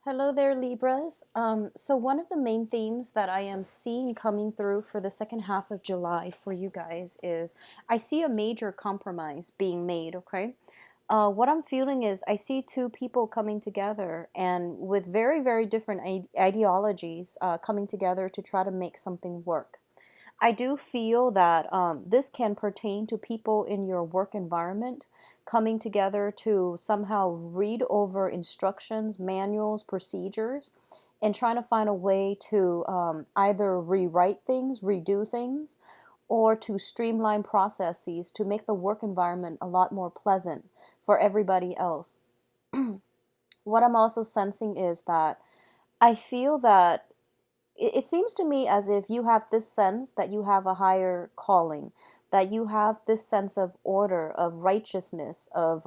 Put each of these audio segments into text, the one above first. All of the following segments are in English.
Hello there, Libras. So one of the main themes that I am seeing coming through for the second half of July for you guys is I see a major compromise being made, okay? What I'm feeling is I see two people coming together and with very, very different ideologies coming together to try to make something work. I do feel that this can pertain to people in your work environment coming together to somehow read over instructions, manuals, procedures, and trying to find a way to either rewrite things, redo things, or to streamline processes to make the work environment a lot more pleasant for everybody else. What I'm also sensing is that I feel that it seems to me as if you have this sense that you have a higher calling, that you have this sense of order, of righteousness, of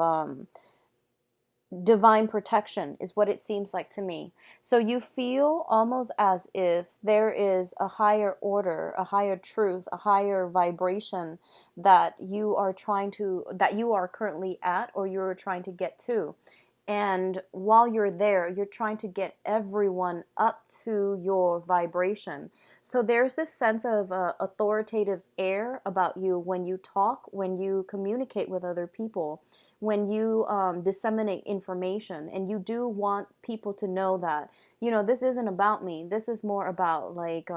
divine protection, is what it seems like to me. So you feel almost as if there is a higher order, a higher truth, a higher vibration that you are that you are currently at or you're trying to get to. And while you're there, you're trying to get everyone up to your vibration. So there's this sense of authoritative air about you when you talk, when you communicate with other people, when you disseminate information. And you do want people to know that, this isn't about me. This is more about like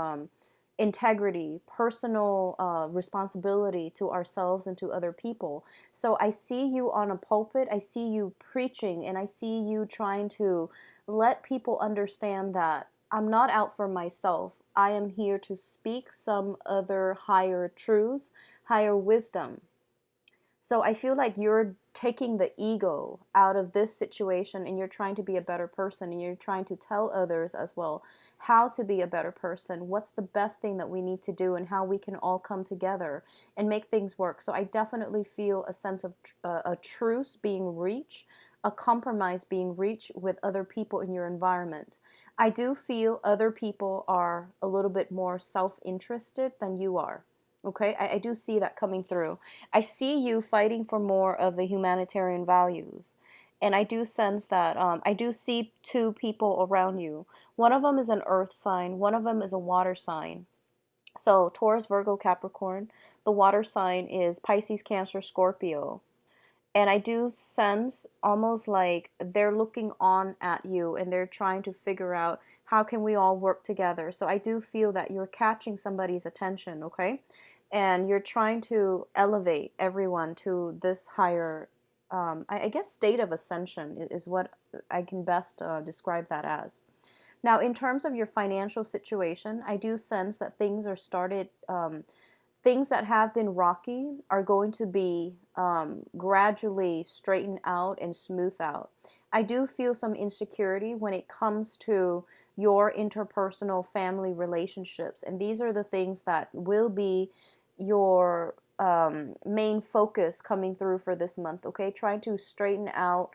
integrity, personal responsibility to ourselves and to other people. So I see you on a pulpit, I see you preaching, and I see you trying to let people understand that I'm not out for myself. I am here to speak some other higher truths, higher wisdom. So I feel like you're taking the ego out of this situation and you're trying to be a better person and you're trying to tell others as well how to be a better person, what's the best thing that we need to do, and how we can all come together and make things work. So I definitely feel a sense of a truce being reached, a compromise being reached with other people in your environment. I do feel other people are a little bit more self-interested than you are. Okay, I do see that coming through. I see you fighting for more of the humanitarian values. And I do sense that I do see two people around you. One of them is an earth sign, one of them is a water sign. So Taurus, Virgo, Capricorn. The water sign is Pisces, Cancer, Scorpio. And I do sense almost like they're looking on at you and they're trying to figure out how can we all work together. So I do feel that you're catching somebody's attention, okay? And you're trying to elevate everyone to this higher, I guess, state of ascension is what I can best describe that as. Now, in terms of your financial situation, I do sense that things that have been rocky are going to be gradually straightened out and smooth out. I do feel some insecurity when it comes to your interpersonal family relationships, and these are the things that will be your main focus coming through for this month, okay? Trying to straighten out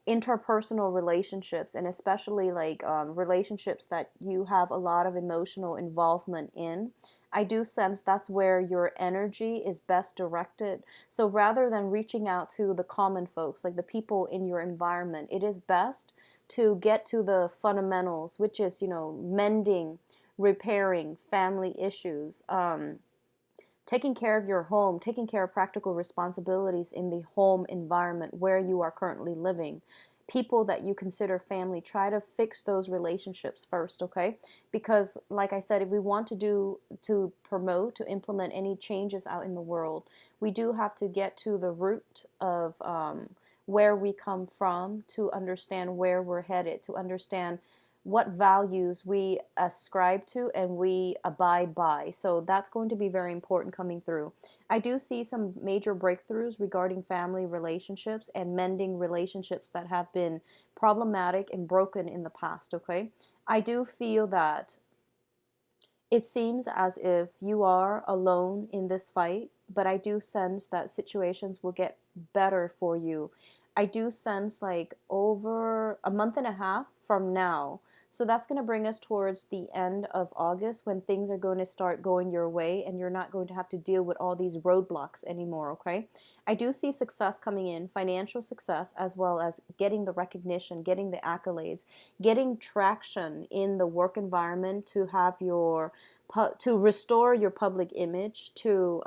interpersonal relationships, and especially like relationships that you have a lot of emotional involvement in. I do sense that's where your energy is best directed. So rather than reaching out to the common folks, like the people in your environment, it is best to get to the fundamentals, which is, mending, repairing family issues, taking care of your home, taking care of practical responsibilities in the home environment where you are currently living. People that you consider family, try to fix those relationships first, okay? Because, like I said, if we want to promote, to implement any changes out in the world, we do have to get to the root of where we come from to understand where we're headed, to understand what values we ascribe to and we abide by. So that's going to be very important coming through. I do see some major breakthroughs regarding family relationships and mending relationships that have been problematic and broken in the past, okay? I do feel that it seems as if you are alone in this fight, but I do sense that situations will get better for you. I do sense like over a month and a half from now. So that's going to bring us towards the end of August, when things are going to start going your way and you're not going to have to deal with all these roadblocks anymore, okay? I do see success coming in, financial success, as well as getting the recognition, getting the accolades, getting traction in the work environment to have your, to restore your public image, to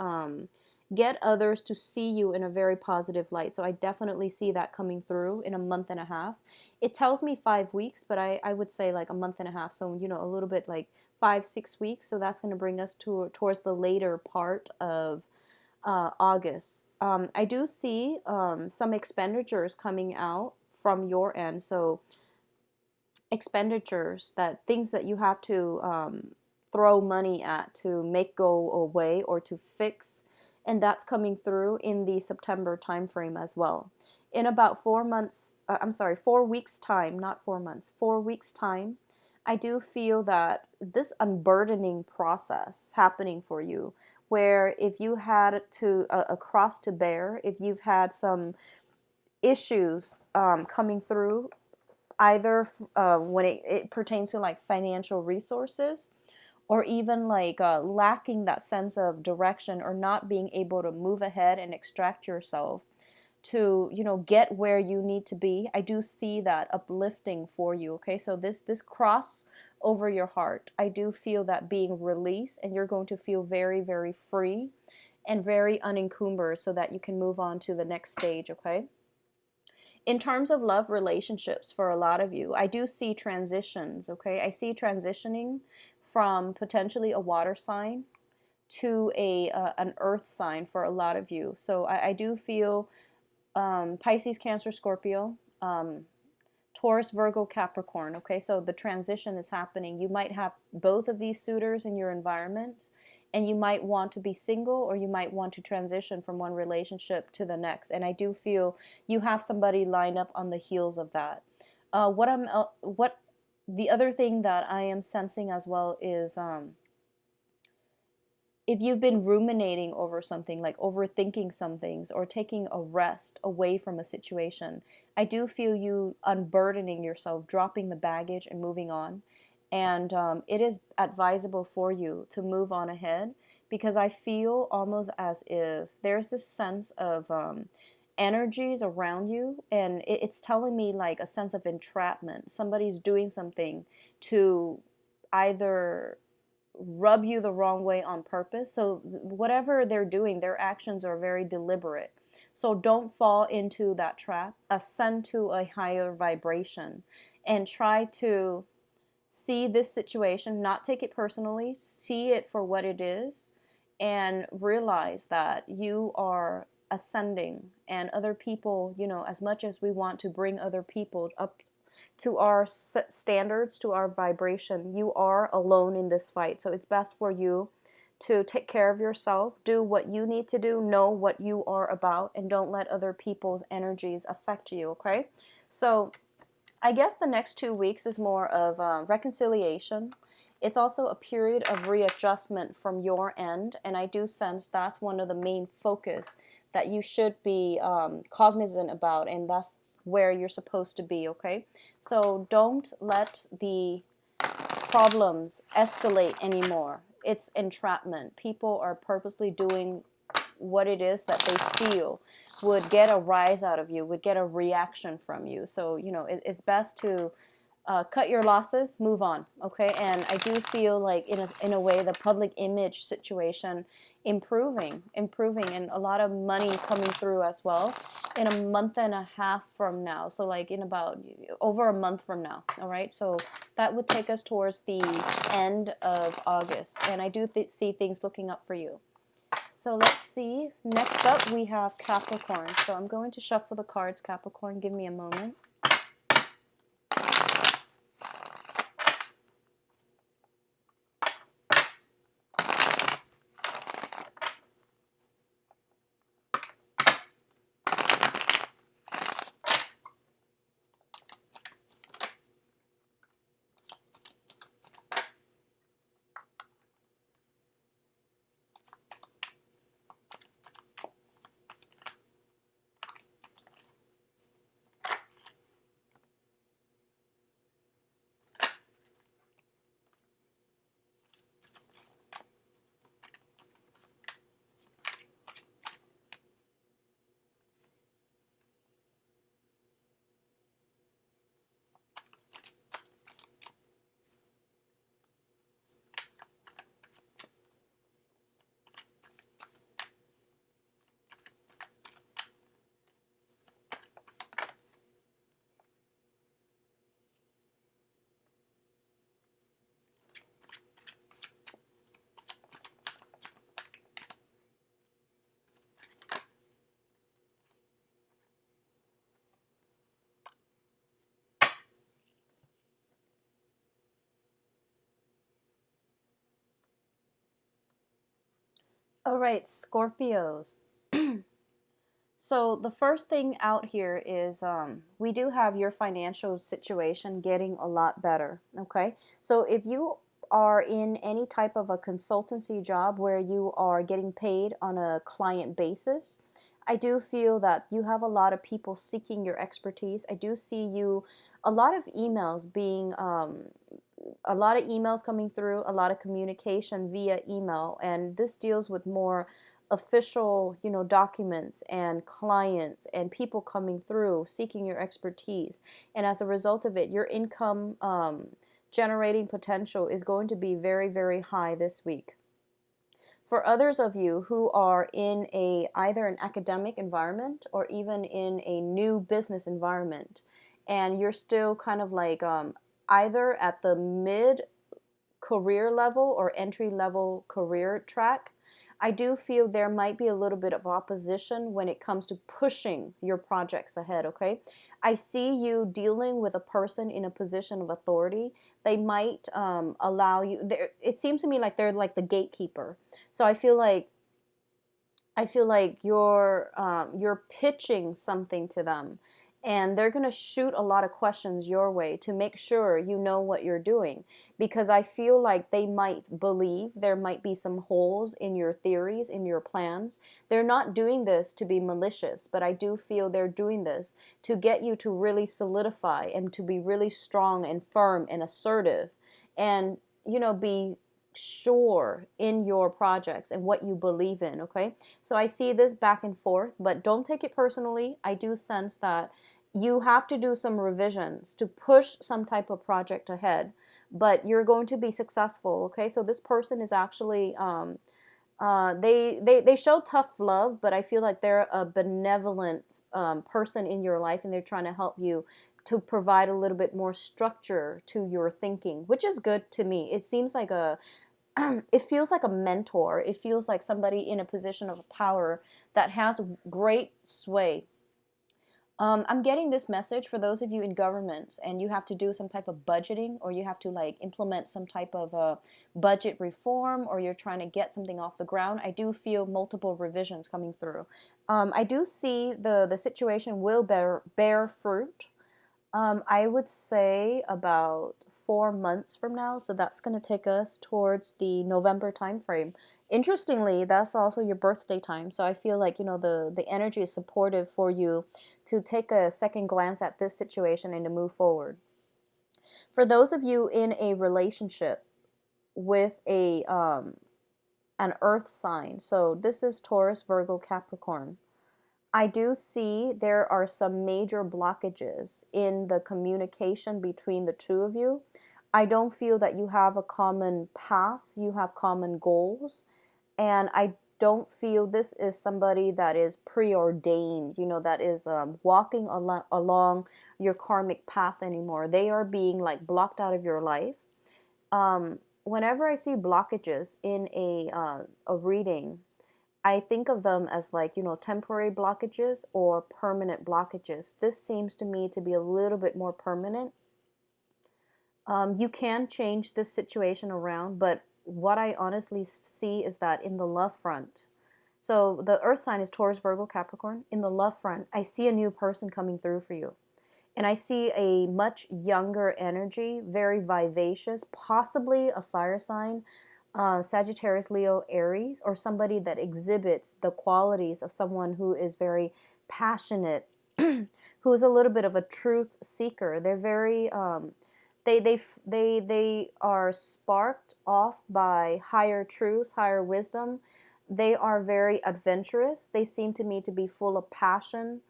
get others to see you in a very positive light. So I definitely see that coming through in a month and a half. It tells me 5 weeks, but I would say like a month and a half. So, you know, a little bit like 5-6 weeks. So that's going to bring us towards the later part of August. I do see some expenditures coming out from your end. So expenditures, that things that you have to throw money at to make go away or to fix, and that's coming through in the September timeframe as well. In about 4 weeks time, not 4 months, 4 weeks time, I do feel that this unburdening process happening for you, where if you had to a cross to bear, if you've had some issues coming through, either when it pertains to like financial resources, or even like lacking that sense of direction, or not being able to move ahead and extract yourself to, you know, get where you need to be. I do see that uplifting for you, okay? So this cross over your heart, I do feel that being released, and you're going to feel very, very free and very unencumbered, so that you can move on to the next stage, okay? In terms of love relationships, for a lot of you, I do see transitions, okay? I see transitioning from potentially a water sign to an earth sign for a lot of you. So I do feel Pisces, Cancer, Scorpio, Taurus, Virgo, Capricorn, okay? So the transition is happening. You might have both of these suitors in your environment, and you might want to be single, or you might want to transition from one relationship to the next. And I do feel you have somebody lined up on the heels of that. What the other thing that I am sensing as well is if you've been ruminating over something, like overthinking some things, or taking a rest away from a situation, I do feel you unburdening yourself, dropping the baggage and moving on. And it is advisable for you to move on ahead, because I feel almost as if there's this sense of energies around you, and it's telling me like a sense of entrapment. Somebody's doing something to either rub you the wrong way on purpose. So whatever they're doing, their actions are very deliberate. So don't fall into that trap. Ascend to a higher vibration and try to see this situation, not take it personally, see it for what it is, and realize that you are ascending, and other people, you know, as much as we want to bring other people up to our standards, to our vibration, you are alone in this fight. So it's best for you to take care of yourself, do what you need to do, know what you are about, and don't let other people's energies affect you, okay? So I guess the next 2 weeks is more of reconciliation. It's also a period of readjustment from your end, and I do sense that's one of the main focus that you should be cognizant about, and that's where you're supposed to be, okay? So don't let the problems escalate anymore. It's entrapment. People are purposely doing what it is that they feel would get a rise out of you, would get a reaction from you. So, you know, it's best to cut your losses, move on, okay? And I do feel like in a way the public image situation improving, and a lot of money coming through as well in a month and a half from now. So like in about over a month from now, all right? So that would take us towards the end of August, and I do see things looking up for you. So let's see. Next up, we have Capricorn. So I'm going to shuffle the cards, Capricorn. Give me a moment. All right, Scorpios. So the first thing out here is we do have your financial situation getting a lot better. Okay, so if you are in any type of a consultancy job where you are getting paid on a client basis, I do feel that you have a lot of people seeking your expertise. I do see you a lot of emails being a lot of emails coming through, a lot of communication via email, and this deals with more official, documents and clients and people coming through seeking your expertise. And as a result of it, your income generating potential is going to be very, very high this week. For others of you who are in either an academic environment or even in a new business environment, and you're still kind of like either at the mid career level or entry level career track, I do feel there might be a little bit of opposition when it comes to pushing your projects ahead, okay? I see you dealing with a person in a position of authority. They might allow you, it seems to me like they're like the gatekeeper. So I feel like you're pitching something to them, and they're going to shoot a lot of questions your way to make sure you know what you're doing, because I feel like they might believe there might be some holes in your theories, in your plans. They're not doing this to be malicious, but I do feel they're doing this to get you to really solidify and to be really strong and firm and assertive, and be sure in your projects and what you believe in, okay? So I see this back and forth, but don't take it personally. I do sense that you have to do some revisions to push some type of project ahead, but you're going to be successful, okay? So this person is actually they show tough love, but I feel like they're a benevolent person in your life, and they're trying to help you to provide a little bit more structure to your thinking, which is good to me. It seems like it feels like a mentor. It feels like somebody in a position of power that has great sway. I'm getting this message for those of you in governments and you have to do some type of budgeting, or you have to like implement some type of budget reform, or you're trying to get something off the ground. I do feel multiple revisions coming through. I do see the situation will bear fruit. I would say about 4 months from now. So that's going to take us towards the November time frame. Interestingly, that's also your birthday time. So I feel like, the energy is supportive for you to take a second glance at this situation and to move forward. For those of you in a relationship with an earth sign, so this is Taurus, Virgo, Capricorn, I do see there are some major blockages in the communication between the two of you. I don't feel that you have a common path, you have common goals, and I don't feel this is somebody that is preordained, that is walking along your karmic path anymore. They are being like blocked out of your life. Whenever I see blockages in a reading, I think of them as like, temporary blockages or permanent blockages. This seems to me to be a little bit more permanent. You can change this situation around, but what I honestly see is that in the love front, so the earth sign is Taurus, Virgo, Capricorn. In the love front, I see a new person coming through for you. And I see a much younger energy, very vivacious, possibly a fire sign, Sagittarius, Leo, Aries, or somebody that exhibits the qualities of someone who is very passionate, who is a little bit of a truth seeker. They're very they are sparked off by higher truths, higher wisdom. They are very adventurous. They seem to me to be full of passion.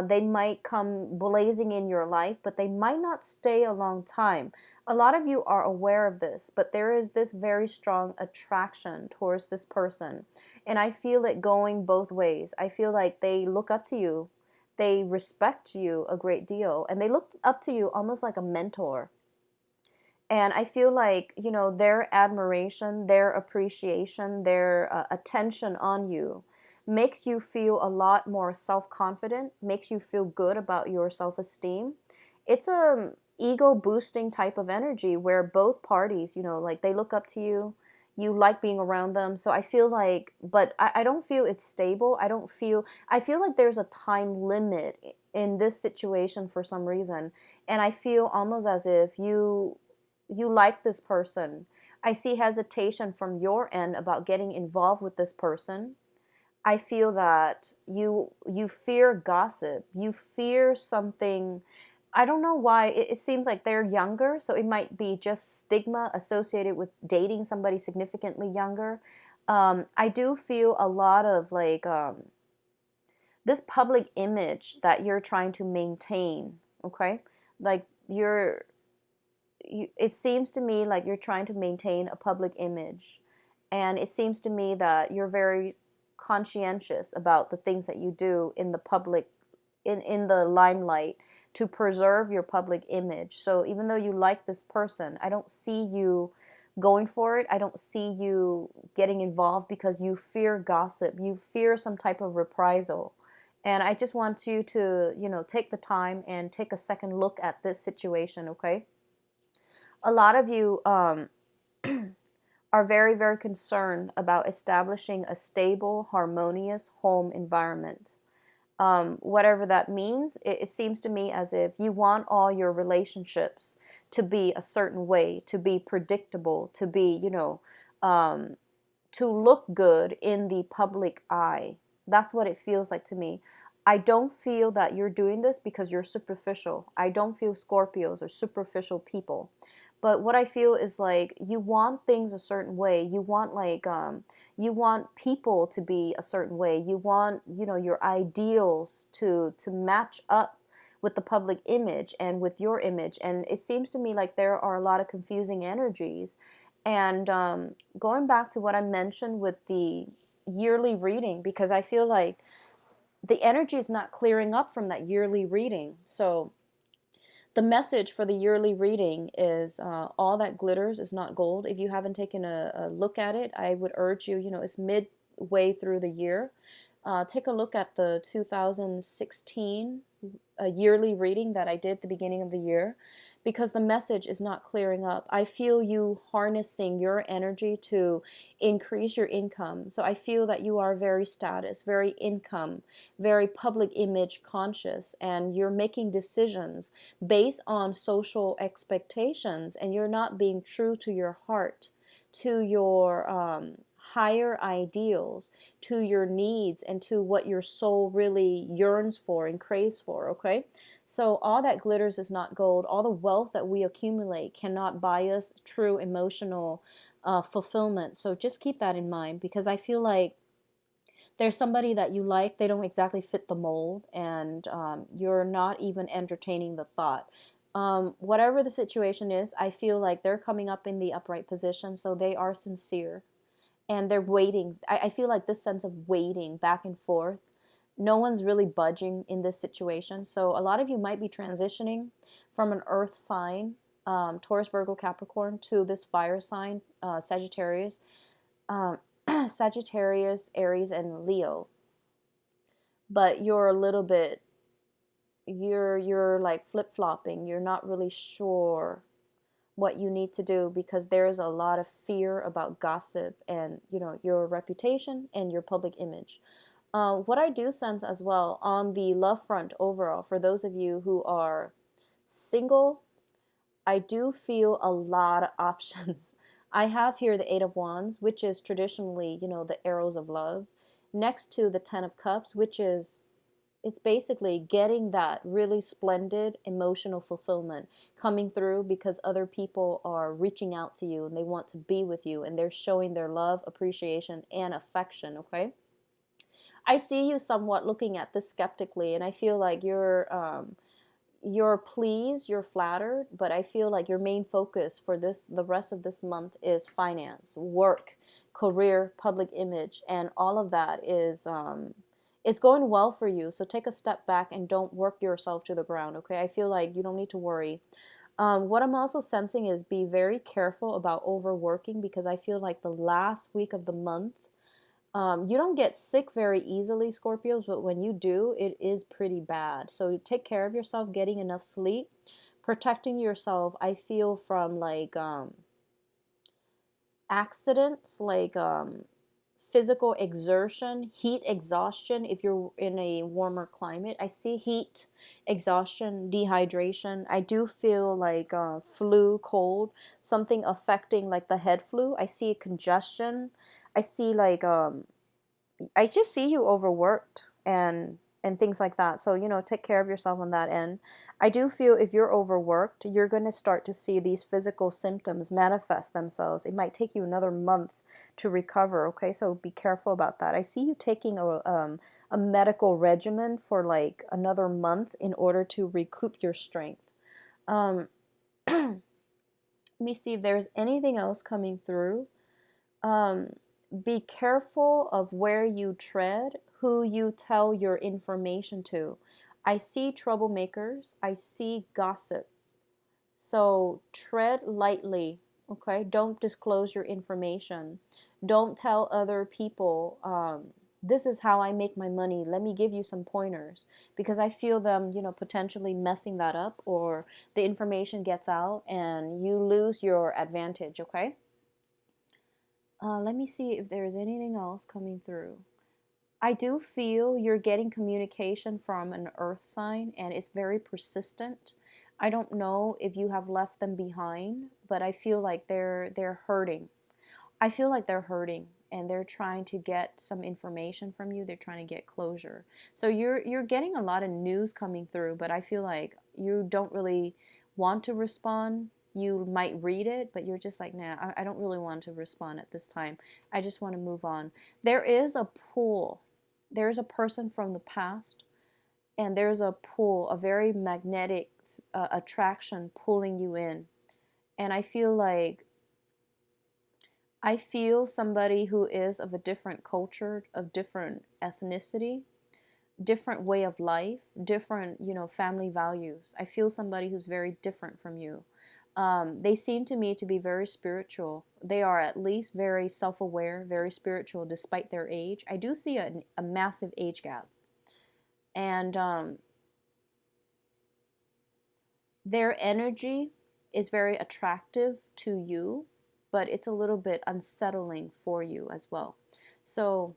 They might come blazing in your life, but they might not stay a long time. A lot of you are aware of this, but there is this very strong attraction towards this person. And I feel it going both ways. I feel like they look up to you. They respect you a great deal. And they look up to you almost like a mentor. And I feel like, their admiration, their appreciation, their attention on you makes you feel a lot more self-confident, makes you feel good about your self-esteem. It's a ego boosting type of energy where both parties, like they look up to you, you like being around them. So I feel like, but I don't feel it's stable. I feel like there's a time limit in this situation for some reason. And I feel almost as if you like this person. I see hesitation from your end about getting involved with this person. I feel that you fear gossip. You fear something. I don't know why. It seems like they're younger, so it might be just stigma associated with dating somebody significantly younger. I do feel a lot of like this public image that you're trying to maintain. Okay, like it seems to me like you're trying to maintain a public image, and it seems to me that you're very conscientious about the things that you do in the public, in the limelight, to preserve your public image. So even though you like this person, I don't see you going for it. I don't see you getting involved because you fear gossip, you fear some type of reprisal. And I just want you to, take the time and take a second look at this situation. Okay, a lot of you are very, very concerned about establishing a stable, harmonious home environment. Whatever that means, it seems to me as if you want all your relationships to be a certain way, to be predictable, to be, to look good in the public eye. That's what it feels like to me. I don't feel that you're doing this because you're superficial. I don't feel Scorpios are superficial people. But what I feel is like you want things a certain way. You want you want people to be a certain way. You want, your ideals to match up with the public image and with your image. And it seems to me like there are a lot of confusing energies. And going back to what I mentioned with the yearly reading, because I feel like the energy is not clearing up from that yearly reading. So the message for the yearly reading is all that glitters is not gold. If you haven't taken a look at it, I would urge you, it's midway through the year. Take a look at the 2016 yearly reading that I did at the beginning of the year, because the message is not clearing up. I feel you harnessing your energy to increase your income. So I feel that you are very status, very income, very public image conscious, and you're making decisions based on social expectations, and you're not being true to your heart, to your higher ideals, to your needs, and to what your soul really yearns for and craves for. Okay, so all that glitters is not gold. All the wealth that we accumulate cannot buy us true emotional fulfillment. So just keep that in mind, because I feel like there's somebody that you like, they don't exactly fit the mold, and you're not even entertaining the thought. Whatever the situation is, I feel like they're coming up in the upright position, so they are sincere, and they're waiting. I feel like this sense of waiting back and forth. No one's really budging in this situation. So a lot of you might be transitioning from an earth sign, Taurus, Virgo, Capricorn, to this fire sign, Sagittarius, Sagittarius, Aries, and Leo. But you're a little bit, you're like flip-flopping. You're not really sure what you need to do, because there's a lot of fear about gossip and your reputation and your public image. What I do sense as well on the love front overall, for those of you who are single, I do feel a lot of options. I have here the Eight of Wands, which is traditionally, the arrows of love, next to the Ten of Cups, which is, it's basically getting that really splendid emotional fulfillment coming through, because other people are reaching out to you and they want to be with you, and they're showing their love, appreciation, and affection. Okay, I see you somewhat looking at this skeptically, and I feel like you're pleased, you're flattered, but I feel like your main focus for the rest of this month is finance, work, career, public image, and all of that is it's going well for you. So take a step back and don't work yourself to the ground. Okay, I feel like you don't need to worry. What I'm also sensing is be very careful about overworking, because I feel like the last week of the month, you don't get sick very easily, Scorpios, but when you do, it is pretty bad. So take care of yourself, getting enough sleep, protecting yourself. I feel from like accidents, like physical exertion, heat exhaustion if you're in a warmer climate. I see heat exhaustion, dehydration. I do feel like flu, cold, something affecting like the head flu. I see congestion. I see like I just see you overworked and things like that. So, you know, take care of yourself on that end. I do feel if you're overworked, you're going to start to see these physical symptoms manifest themselves. It might take you another month to recover, okay? So be careful about that. I see you taking a medical regimen for like another month in order to recoup your strength. Um, let me see if there's anything else coming through. Um, be careful of where you tread, who you tell your information to. I see troublemakers, I see gossip. So tread lightly, okay? Don't disclose your information. Don't tell other people, this is how I make my money. Let me give you some pointers. Because I feel them, you know, potentially messing that up, or the information gets out and you lose your advantage, okay? Let me see if there's anything else coming through. I do feel you're getting communication from an earth sign and it's very persistent. I don't know if you have left them behind, but I feel like they're hurting. I feel like they're hurting and they're trying to get some information from you. They're trying to get closure. So you're getting a lot of news coming through, but I feel like you don't really want to respond. You might read it, but you're just like, nah, I don't really want to respond at this time. I just want to move on. There is a pull. There's a person from the past, and there's a pull, a very magnetic attraction pulling you in. And I feel somebody who is of a different culture, of different ethnicity, different way of life, different, you know, family values. I feel somebody who's very different from you. They seem to me to be very spiritual. They are at least very self-aware, very spiritual despite their age. I do see a massive age gap. And their energy is very attractive to you, but it's a little bit unsettling for you as well. So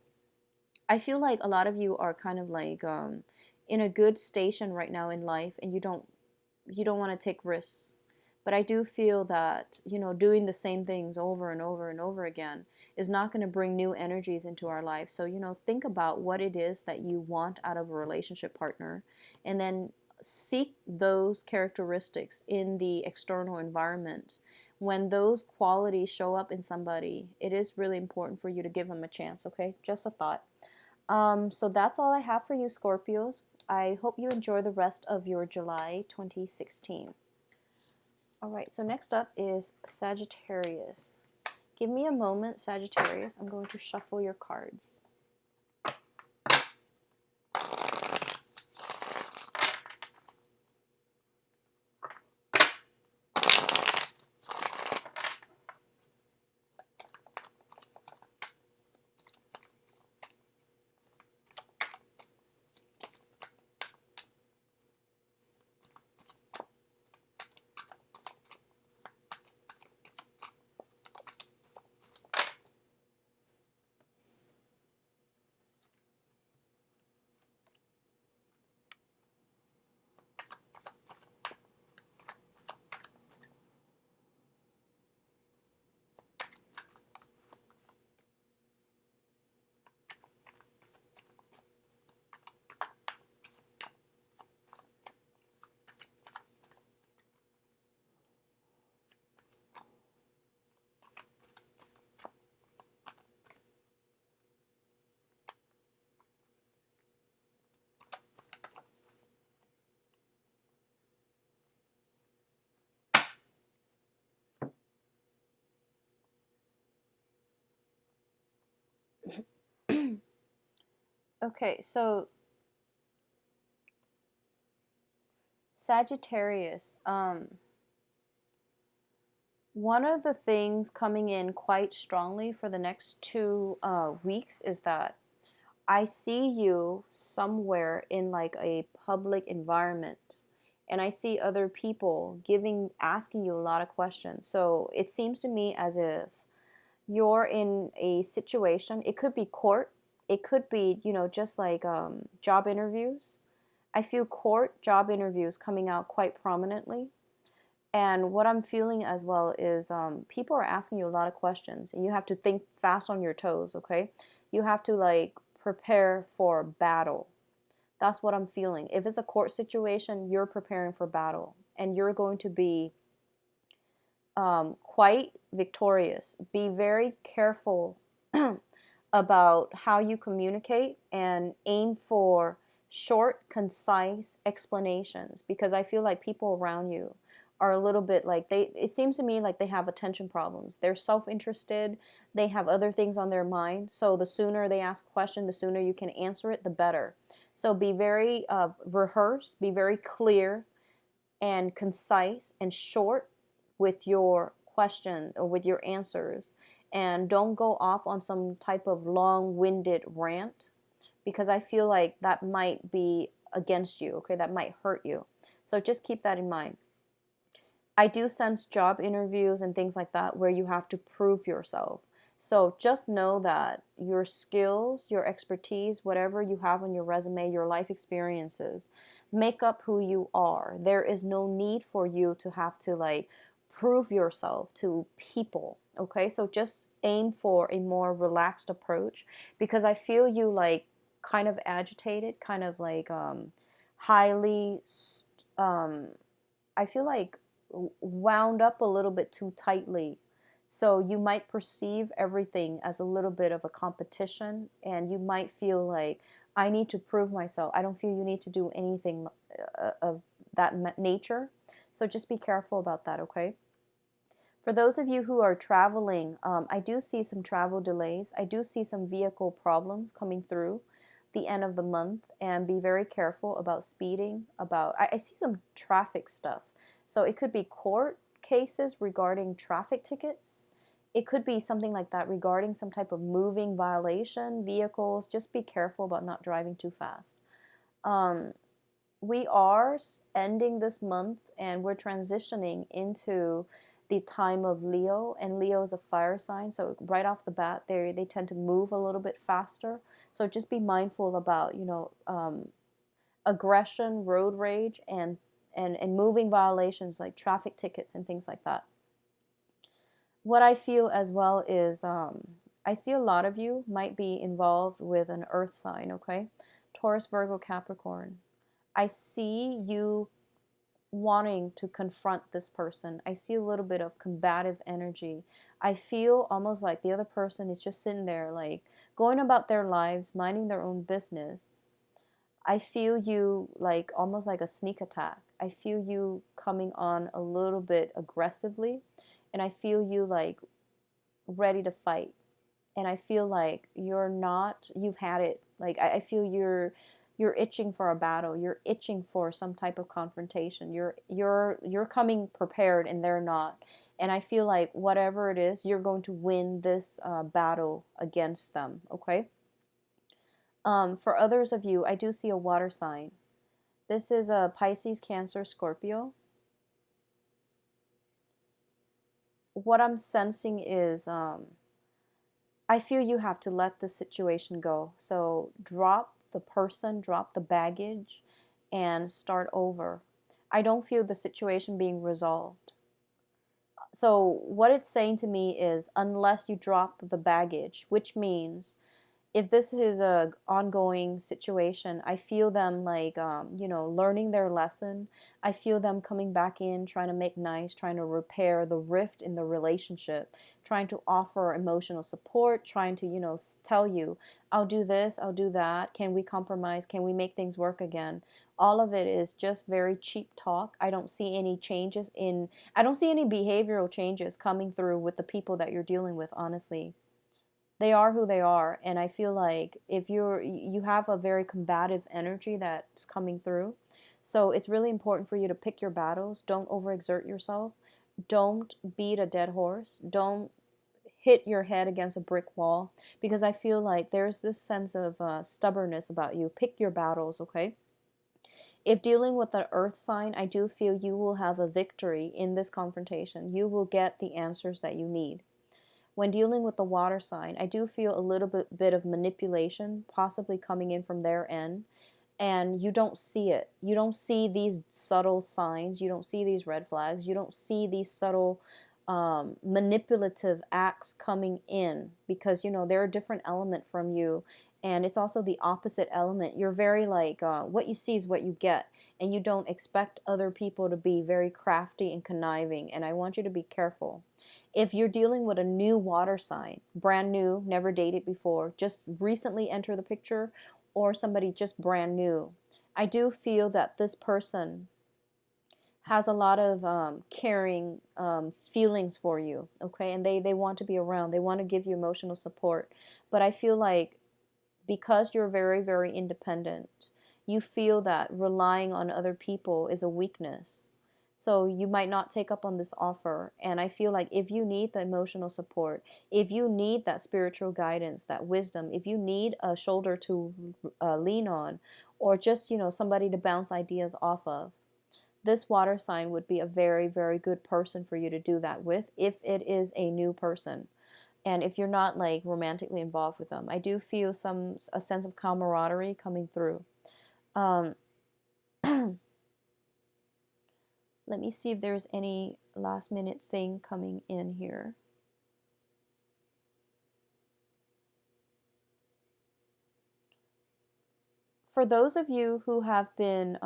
I feel like a lot of you are kind of like in a good station right now in life, and you don't want to take risks. But I do feel that, you know, doing the same things over and over and over again is not going to bring new energies into our life. So, you know, think about what it is that you want out of a relationship partner, and then seek those characteristics in the external environment. When those qualities show up in somebody, it is really important for you to give them a chance, okay? Just a thought. So that's all I have for you, Scorpios. I hope you enjoy the rest of your July 2016. All right, so next up is Sagittarius. Give me a moment, Sagittarius. I'm going to shuffle your cards. Okay, so Sagittarius, one of the things coming in quite strongly for the next 2 weeks is that I see you somewhere in like a public environment, and I see other people asking you a lot of questions. So it seems to me as if You're in a situation, it could be court, it could be, you know, just like job interviews. I feel court job interviews coming out quite prominently. And what I'm feeling as well is people are asking you a lot of questions, and you have to think fast on your toes, okay? You have to like prepare for battle. That's what I'm feeling. If it's a court situation, you're preparing for battle, and you're going to be quite victorious. Be very careful about how you communicate and aim for short, concise explanations, because I feel like people around you are a little bit like it seems to me like they have attention problems. They're self-interested. They have other things on their mind. So the sooner they ask a question, the sooner you can answer it, the better. So be very rehearsed, be very clear and concise and short with your question or with your answers, and don't go off on some type of long-winded rant, because I feel like that might be against you, okay? That might hurt you. So just keep that in mind. I do sense job interviews and things like that where you have to prove yourself. So just know that your skills, your expertise, whatever you have on your resume, your life experiences, make up who you are. There is no need for you to have to like prove yourself to people, okay? So just aim for a more relaxed approach, because I feel you like kind of agitated, kind of like highly um I feel like wound up a little bit too tightly. So you might perceive everything as a little bit of a competition, and you might feel like, I need to prove myself. I don't feel you need to do anything of that nature. So just be careful about that, okay? For those of you who are traveling, I do see some travel delays. I do see some vehicle problems coming through the end of the month, and be very careful about speeding. I see some traffic stuff. So it could be court cases regarding traffic tickets. It could be something like that regarding some type of moving violation, vehicles. Just be careful about not driving too fast. We are ending this month and we're transitioning into the time of Leo, and Leo is a fire sign, so right off the bat they tend to move a little bit faster. So just be mindful about, you know, aggression, road rage, and moving violations like traffic tickets and things like that. What I feel as well is I see a lot of you might be involved with an earth sign, okay? Taurus, Virgo, Capricorn. I see you wanting to confront this person. I see a little bit of combative energy. I feel almost like the other person is just sitting there, like going about their lives, minding their own business. I feel you like almost like a sneak attack. I feel you coming on a little bit aggressively, and I feel you like ready to fight. And I feel like you've had it. Like I feel you're itching for a battle. You're itching for some type of confrontation. You're coming prepared, and they're not. And I feel like whatever it is, you're going to win this battle against them. Okay. For others of you, I do see a water sign. This is a Pisces, Cancer, Scorpio. What I'm sensing is I feel you have to let the situation go. So drop the person, drop the baggage, and start over. I don't feel the situation being resolved. So what it's saying to me is, unless you drop the baggage, which means if this is a ongoing situation, I feel them like you know, learning their lesson. I feel them coming back in, trying to make nice, trying to repair the rift in the relationship, trying to offer emotional support, trying to, you know, tell you, I'll do this, I'll do that, can we compromise, can we make things work again? All of it is just very cheap talk. I don't see any I don't see any behavioral changes coming through with the people that you're dealing with, honestly. They are who they are, and I feel like if you have a very combative energy that's coming through. So it's really important for you to pick your battles. Don't overexert yourself. Don't beat a dead horse. Don't hit your head against a brick wall, because I feel like there's this sense of stubbornness about you. Pick your battles, okay? If dealing with the earth sign, I do feel you will have a victory in this confrontation. You will get the answers that you need. when dealing with the water sign, I do feel a little bit of manipulation possibly coming in from their end, and you don't see it. You don't see these subtle signs. You don't see these red flags. You don't see these subtle manipulative acts coming in, because, you know, they're a different element from you, and it's also the opposite element. You're very like, what you see is what you get, and you don't expect other people to be very crafty and conniving, and I want you to be careful. If you're dealing with a new water sign, brand new, never dated before, just recently enter the picture, or somebody just brand new, I do feel that this person has a lot of caring feelings for you, okay? And they want to be around. They want to give you emotional support. But I feel like because you're very, very independent, you feel that relying on other people is a weakness. So you might not take up on this offer. And I feel like if you need the emotional support, if you need that spiritual guidance, that wisdom, if you need a shoulder to lean on, or just, you know, somebody to bounce ideas off of, this water sign would be a very, very good person for you to do that with, if it is a new person. And if you're not like romantically involved with them, I do feel a sense of camaraderie coming through. Um, let me see if there's any last minute thing coming in here. For those of you who have been,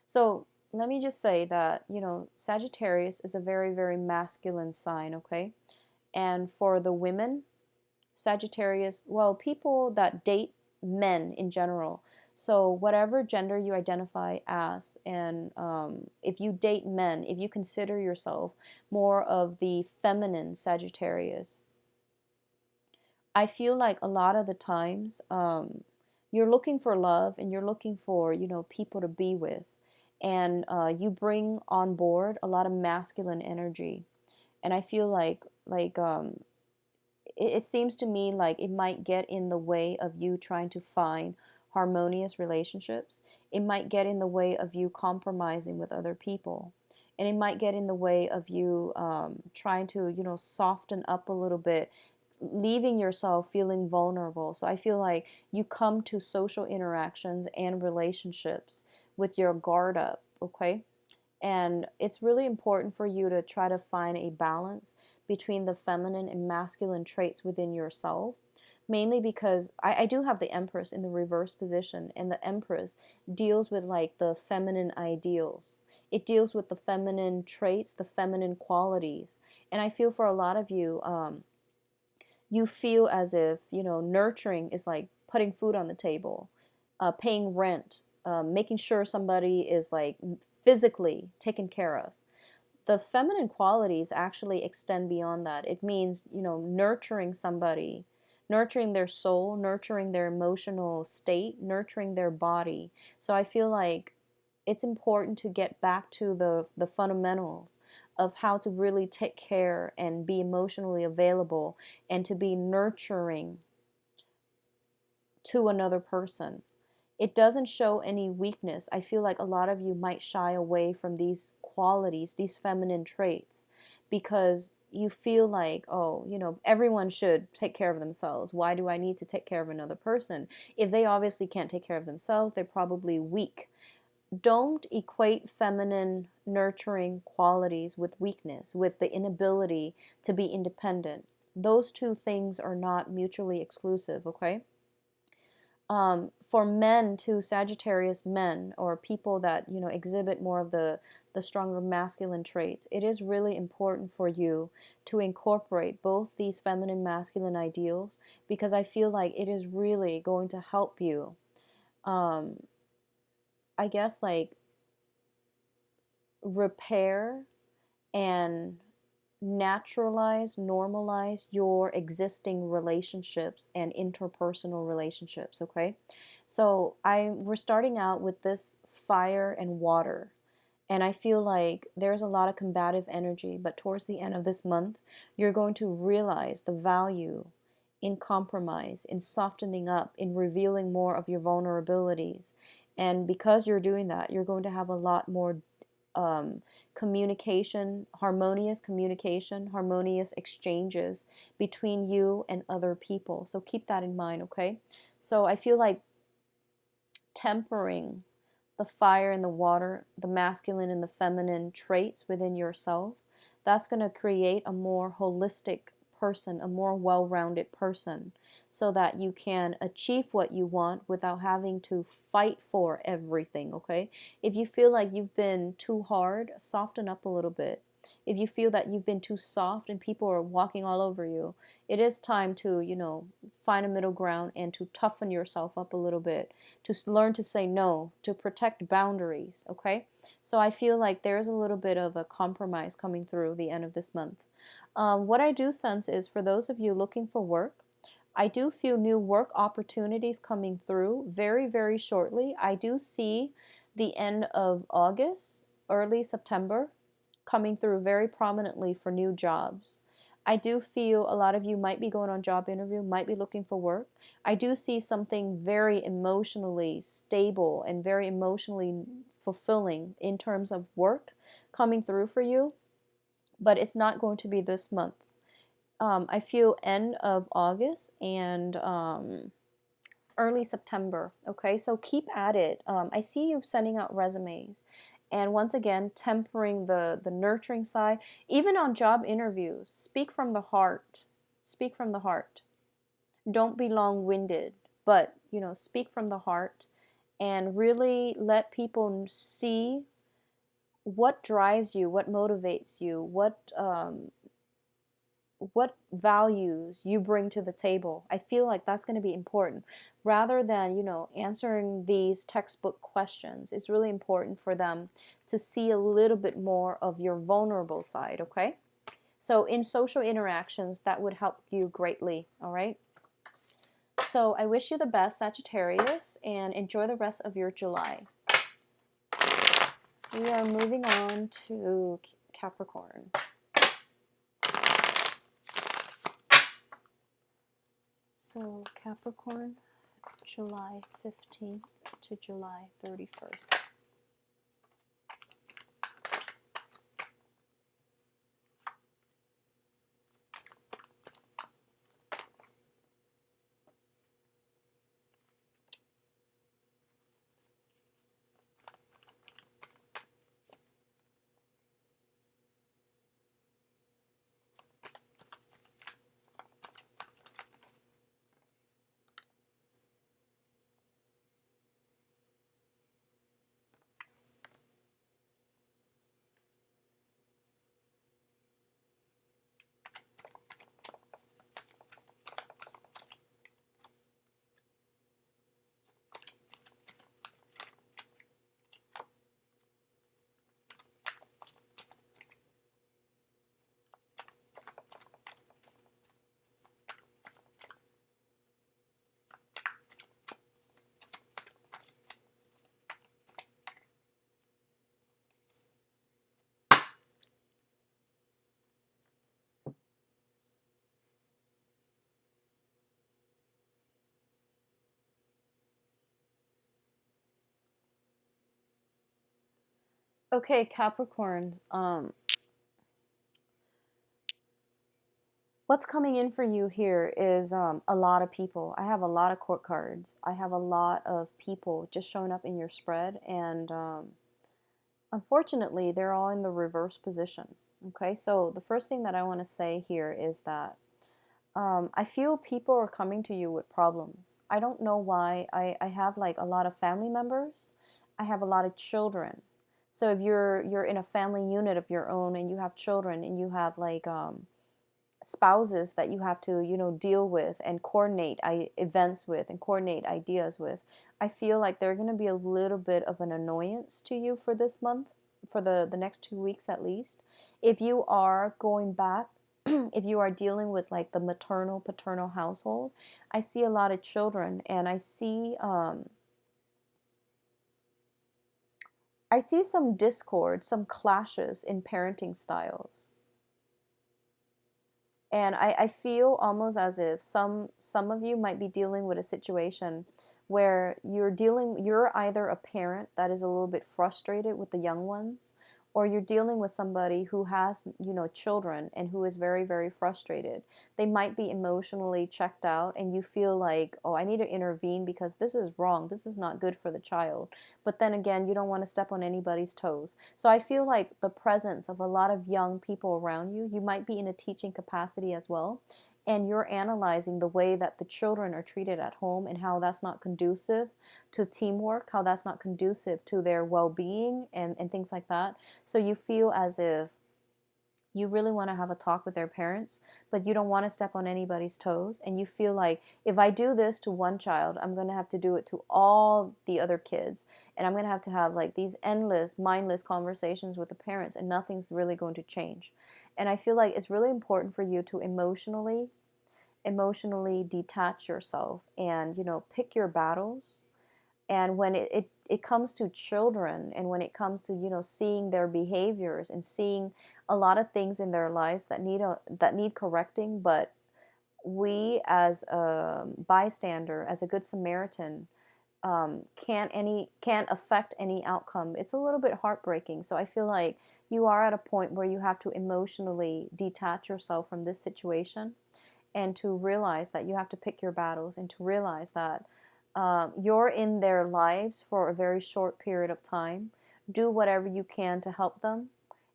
so let me just say that, you know, Sagittarius is a very, very masculine sign, okay? And for the women, Sagittarius, well, people that date men in general. So whatever gender you identify as, and if you date men, if you consider yourself more of the feminine Sagittarius, I feel like a lot of the times you're looking for love, and you're looking for, you know, people to be with, and you bring on board a lot of masculine energy, and I feel like it seems to me like it might get in the way of you trying to find harmonious relationships. It might get in the way of you compromising with other people. And it might get in the way of you trying to, you know, soften up a little bit, leaving yourself feeling vulnerable. So I feel like you come to social interactions and relationships with your guard up, okay? And it's really important for you to try to find a balance between the feminine and masculine traits within yourself. Mainly because I do have the Empress in the reverse position, and the Empress deals with like the feminine ideals. It deals with the feminine traits, the feminine qualities. And I feel for a lot of you, you feel as if, you know, nurturing is like putting food on the table, paying rent, making sure somebody is like physically taken care of. The feminine qualities actually extend beyond that. It means, you know, nurturing somebody, nurturing their soul, nurturing their emotional state, nurturing their body. So I feel like it's important to get back to the fundamentals of how to really take care and be emotionally available, and to be nurturing to another person. It doesn't show any weakness. I feel like a lot of you might shy away from these qualities, these feminine traits, because you feel like, oh, you know, everyone should take care of themselves. Why do I need to take care of another person? If they obviously can't take care of themselves, they're probably weak. Don't equate feminine nurturing qualities with weakness, with the inability to be independent. Those two things are not mutually exclusive, okay? For men too, Sagittarius men, or people that, you know, exhibit more of the stronger masculine traits, it is really important for you to incorporate both these feminine masculine ideals, because I feel like it is really going to help you, I guess, like repair and naturalize, normalize your existing relationships and interpersonal relationships, okay? So we're starting out with this fire and water. And I feel like there's a lot of combative energy, but towards the end of this month, you're going to realize the value in compromise, in softening up, in revealing more of your vulnerabilities. And because you're doing that, you're going to have a lot more communication, harmonious communication, harmonious exchanges between you and other people. So keep that in mind, okay? So I feel like tempering the fire and the water, the masculine and the feminine traits within yourself, that's going to create a more holistic person, a more well-rounded person, so that you can achieve what you want without having to fight for everything, okay? If you feel like you've been too hard, soften up a little bit. If you feel that you've been too soft and people are walking all over you, it is time to, find a middle ground and to toughen yourself up a little bit, to learn to say no, to protect boundaries, okay? So I feel like there's a little bit of a compromise coming through the end of this month. What I do sense is, for those of you looking for work, I do feel new work opportunities coming through very, very shortly. I do see the end of August, early September, coming through very prominently for new jobs. I do feel a lot of you might be going on job interview, might be looking for work. I do see something very emotionally stable and very emotionally fulfilling in terms of work coming through for you, but it's not going to be this month. I feel end of August and early September. Okay, so keep at it. I see you sending out resumes, and once again, tempering the nurturing side. Even on job interviews, speak from the heart. Speak from the heart. Don't be long-winded, but speak from the heart, and really let people see what drives you, what motivates you, what values you bring to the table. I feel like that's going to be important. Rather than, answering these textbook questions, it's really important for them to see a little bit more of your vulnerable side, okay? So in social interactions, that would help you greatly, all right? So I wish you the best, Sagittarius, and enjoy the rest of your July. We are moving on to Capricorn. So Capricorn, July 15th to July 31st. Okay, Capricorns, what's coming in for you here is a lot of people. I have a lot of court cards. I have a lot of people just showing up in your spread, and unfortunately, they're all in the reverse position. Okay, so the first thing that I want to say here is that I feel people are coming to you with problems. I don't know why. I have like a lot of family members. I have a lot of children. So if you're in a family unit of your own and you have children and you have like spouses that you have to deal with and coordinate events with and coordinate ideas with, I feel like they're going to be a little bit of an annoyance to you for this month, for the next 2 weeks at least. If you are going back, if you are dealing with like the maternal paternal household, I see a lot of children, and I see some discord, some clashes in parenting styles. And I feel almost as if some of you might be dealing with a situation where you're either a parent that is a little bit frustrated with the young ones, or you're dealing with somebody who has, you know, children and who is very, very frustrated. They might be emotionally checked out and you feel like, oh, I need to intervene because this is wrong. This is not good for the child. But then again, you don't want to step on anybody's toes. So I feel like the presence of a lot of young people around you, you might be in a teaching capacity as well. And you're analyzing the way that the children are treated at home and how that's not conducive to teamwork, how that's not conducive to their well-being and things like that. So you feel as if you really want to have a talk with their parents, but you don't want to step on anybody's toes. And you feel like if I do this to one child, I'm going to have to do it to all the other kids. And I'm going to have like these endless, mindless conversations with the parents, and nothing's really going to change. And I feel like it's really important for you to emotionally detach yourself and, you know, pick your battles. And when it comes to children, and when it comes to, you know, seeing their behaviors and seeing a lot of things in their lives that need correcting, but we as a bystander, as a good Samaritan, can't affect any outcome. It's a little bit heartbreaking. So I feel like you are at a point where you have to emotionally detach yourself from this situation, and to realize that you have to pick your battles, and to realize that you're in their lives for a very short period of time. Do whatever you can to help them,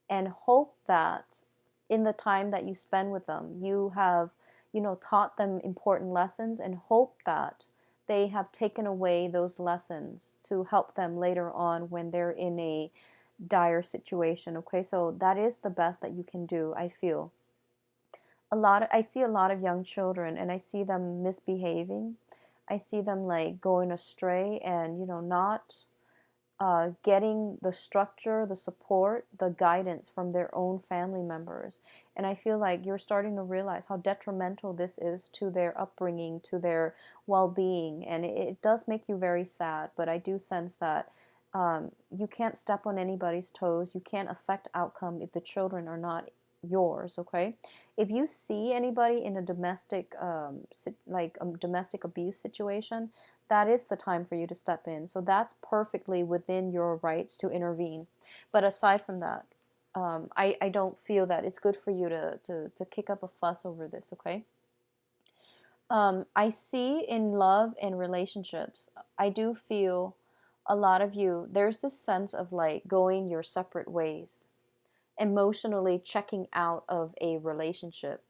and hope that in the time that you spend with them, you have, you know, taught them important lessons, and hope that they have taken away those lessons to help them later on when they're in a dire situation. Okay, so that is the best that you can do, I feel. I see a lot of young children, and I see them misbehaving. I see them like going astray, and, you know, not getting the structure, the support, the guidance from their own family members. And I feel like you're starting to realize how detrimental this is to their upbringing, to their well-being. And it does make you very sad, but I do sense that you can't step on anybody's toes. You can't affect outcome if the children are not yours. Okay, if you see anybody in a domestic domestic abuse situation, that is the time for you to step in. So that's perfectly within your rights to intervene. But aside from that, I don't feel that it's good for you to kick up a fuss over this. Okay, I see in love and relationships, I do feel a lot of you, there's this sense of like going your separate ways, emotionally checking out of a relationship,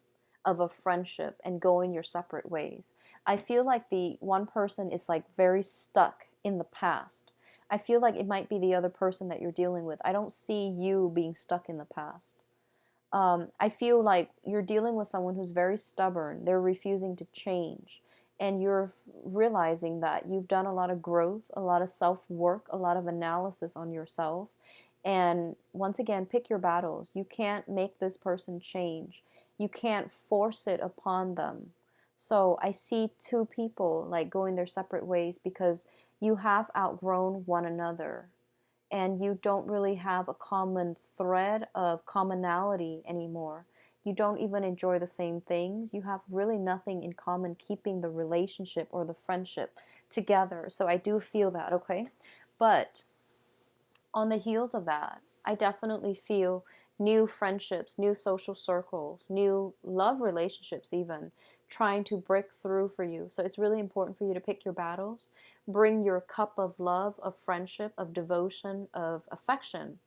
of a friendship, and going your separate ways. I feel like the one person is like very stuck in the past. I feel like it might be the other person that you're dealing with. I don't see you being stuck in the past. I feel like you're dealing with someone who's very stubborn. They're refusing to change. And you're realizing that you've done a lot of growth, a lot of self work, a lot of analysis on yourself. And once again, pick your battles. You can't make this person change. You can't force it upon them. So I see two people like going their separate ways because you have outgrown one another, and you don't really have a common thread of commonality anymore. You don't even enjoy the same things. You have really nothing in common keeping the relationship or the friendship together. So I do feel that, okay? But on the heels of that, I definitely feel new friendships, new social circles, new love relationships, even trying to break through for you. So it's really important for you to pick your battles, bring your cup of love, of friendship, of devotion, of affection.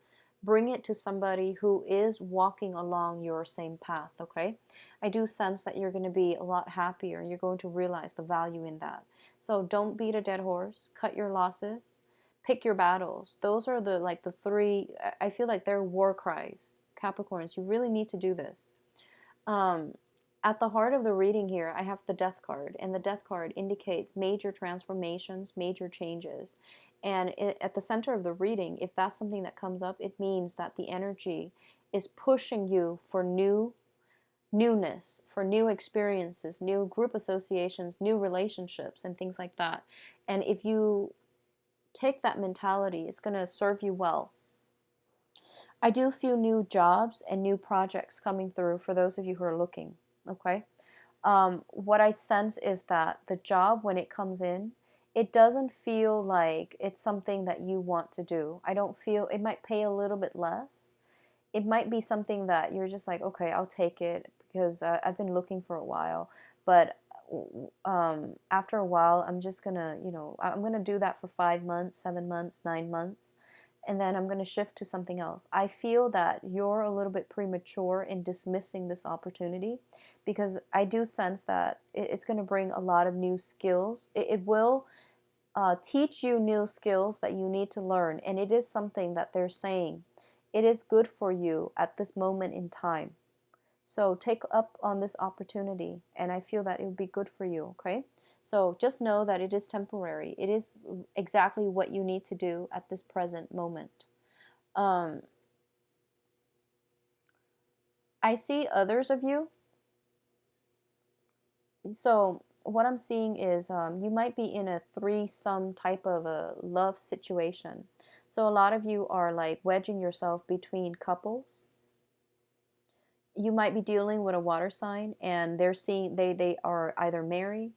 Bring it to somebody who is walking along your same path, okay? I do sense that you're going to be a lot happier. You're going to realize the value in that. So don't beat a dead horse. Cut your losses. Pick your battles. Those are the three, I feel like they're war cries. Capricorns, you really need to do this. Um, at the heart of the reading here, I have the Death card, and the Death card indicates major transformations, major changes. And at the center of the reading, if that's something that comes up, it means that the energy is pushing you for newness, for new experiences, new group associations, new relationships, and things like that. And if you take that mentality, it's going to serve you well. I do feel new jobs and new projects coming through for those of you who are looking, okay? What I sense is that the job, when it comes in, it doesn't feel like it's something that you want to do. I don't feel, it might pay a little bit less. It might be something that you're just like, okay, I'll take it because I've been looking for a while. But after a while, I'm just gonna, I'm gonna do that for 5 months, 7 months, 9 months, and then I'm gonna shift to something else. I feel that you're a little bit premature in dismissing this opportunity, because I do sense that it's gonna bring a lot of new skills. It will teach you new skills that you need to learn, and it is something that they're saying it is good for you at this moment in time. So take up on this opportunity, and I feel that it would be good for you, okay? So just know that it is temporary. It is exactly what you need to do at this present moment. um, I see others of you. So what I'm seeing is you might be in a threesome type of a love situation. So a lot of you are like wedging yourself between couples. You might be dealing with a water sign, and they are either married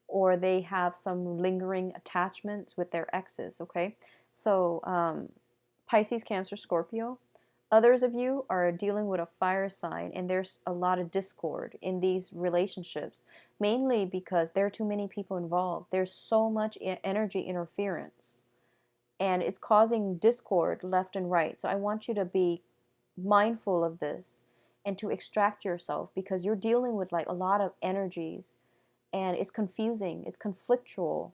or they have some lingering attachments with their exes. Okay, so Pisces, Cancer, Scorpio. Others of you are dealing with a fire sign, and there's a lot of discord in these relationships, mainly because there are too many people involved. There's so much energy interference, and it's causing discord left and right. So I want you to be mindful of this and to extract yourself, because you're dealing with like a lot of energies, and it's confusing, it's conflictual,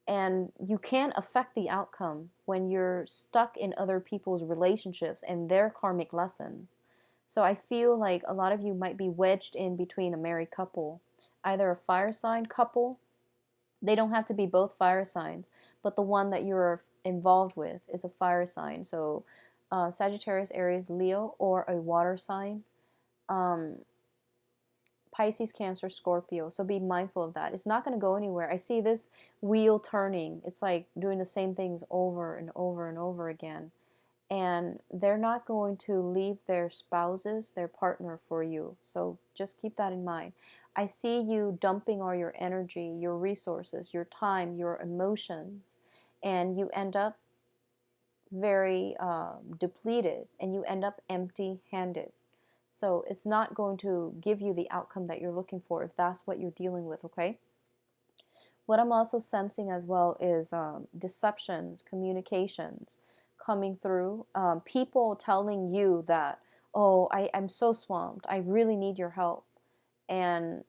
and you can't affect the outcome when you're stuck in other people's relationships and their karmic lessons. So I feel like a lot of you might be wedged in between a married couple, either a fire sign couple. They don't have to be both fire signs, but the one that you're involved with is a fire sign. So Sagittarius, Aries, Leo, or a water sign. Um, Pisces, Cancer, Scorpio. So be mindful of that. It's not going to go anywhere. I see this wheel turning. It's like doing the same things over and over and over again. And they're not going to leave their spouses, their partner, for you. So just keep that in mind. I see you dumping all your energy, your resources, your time, your emotions, and you end up very depleted, and you end up empty handed. So it's not going to give you the outcome that you're looking for if that's what you're dealing with, okay? What I'm also sensing as well is deceptions, communications coming through. People telling you that, oh, I'm so swamped. I really need your help. And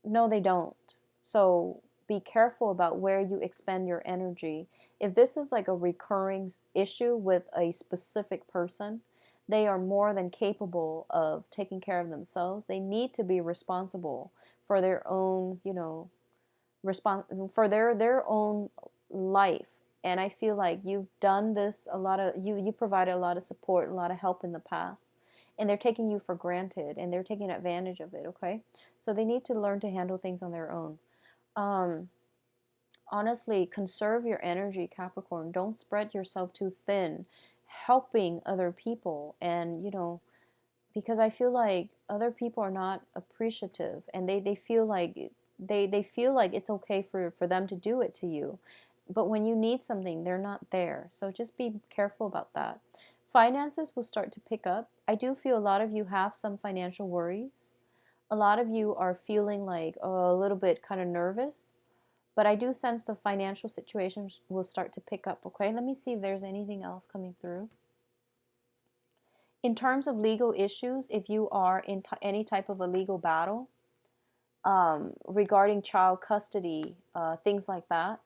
no, they don't. So be careful about where you expend your energy. If this is like a recurring issue with a specific person, they are more than capable of taking care of themselves. They need to be responsible for their own, for their own life. And I feel like you've done this a lot of you provided a lot of support, a lot of help in the past, and they're taking you for granted, and they're taking advantage of it, okay? So they need to learn to handle things on their own. um, Honestly, conserve your energy, Capricorn. Don't spread yourself too thin helping other people. And because I feel like other people are not appreciative, and they feel like they feel like it's okay for them to do it to you, but when you need something, they're not there. So just be careful about that. Finances will start to pick up. I do feel a lot of you have some financial worries. A lot of you are feeling like a little bit kind of nervous, but I do sense the financial situation will start to pick up. Okay, let me see if there's anything else coming through. In terms of legal issues, if you are in any type of a legal battle regarding child custody, things like that,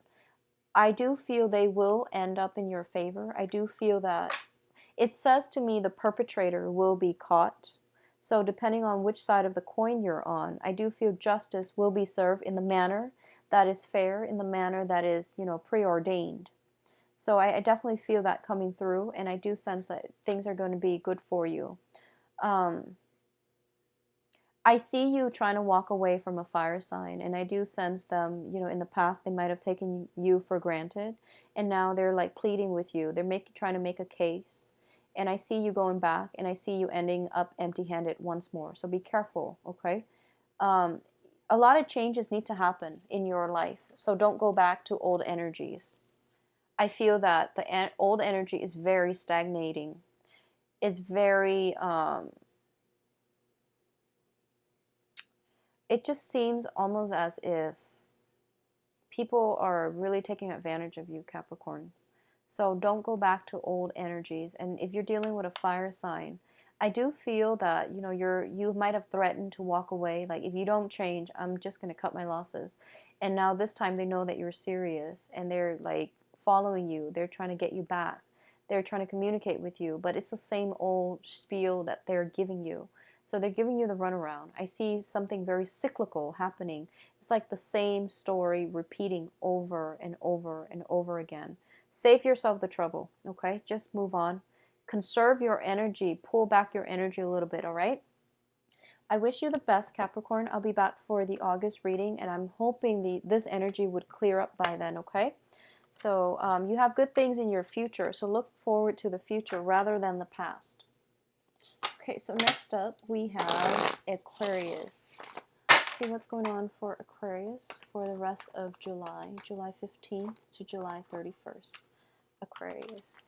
I do feel they will end up in your favor. I do feel that it says to me the perpetrator will be caught. So depending on which side of the coin you're on, I do feel justice will be served in the manner that is fair, in the manner that is, preordained. So I definitely feel that coming through, and I do sense that things are going to be good for you. Um, I see you trying to walk away from a fire sign, and I do sense them, in the past they might have taken you for granted, and now they're like pleading with you. They're trying to make a case, and I see you going back, and I see you ending up empty-handed once more. So be careful, okay? Um, A lot of changes need to happen in your life. So don't go back to old energies. I feel that the old energy is very stagnating. It's very, it just seems almost as if people are really taking advantage of you, Capricorns. So don't go back to old energies. And if you're dealing with a fire sign, I do feel that, you know, you might have threatened to walk away. Like, if you don't change, I'm just going to cut my losses. And now this time they know that you're serious and they're like following you. They're trying to get you back. They're trying to communicate with you, but it's the same old spiel that they're giving you. So they're giving you the runaround. I see something very cyclical happening. It's like the same story repeating over and over and over again. Save yourself the trouble, okay? Just move on. Conserve your energy. Pull back your energy a little bit, all right? I wish you the best, Capricorn. I'll be back for the August reading, and I'm hoping this energy would clear up by then, okay? So you have good things in your future, so look forward to the future rather than the past. Okay, so next up we have Aquarius. See what's going on for Aquarius for the rest of July, July 15th to July 31st. Aquarius.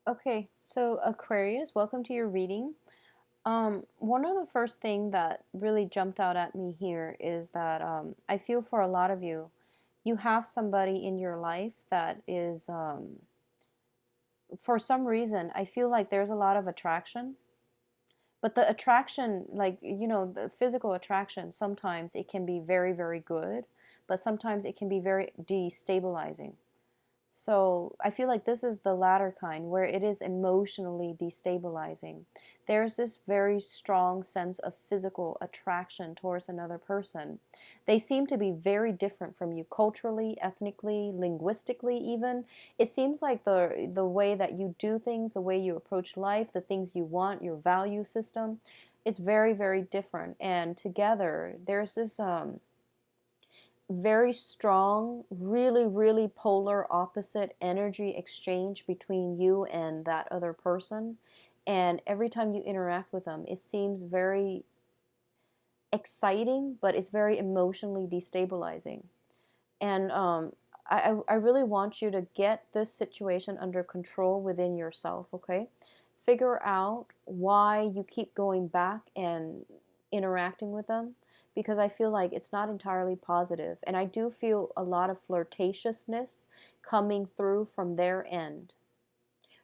Okay, so Aquarius, welcome to your reading. One of the first thing that really jumped out at me here is that I feel for a lot of you, you have somebody in your life that is, for some reason, I feel like there's a lot of attraction. But the attraction, like, you know, the physical attraction, sometimes it can be very, very good, but sometimes it can be very destabilizing. So I feel like this is the latter kind where it is emotionally destabilizing. There's this very strong sense of physical attraction towards another person. They seem to be very different from you culturally, ethnically, linguistically even. It seems like the way that you do things, the way you approach life, the things you want, your value system, it's very, very different. And together there's this very strong, really, really polar opposite energy exchange between you and that other person. And every time you interact with them, it seems very exciting, but it's very emotionally destabilizing. And I really want you to get this situation under control within yourself, okay? Figure out why you keep going back and interacting with them, because I feel like it's not entirely positive. And I do feel a lot of flirtatiousness coming through from their end.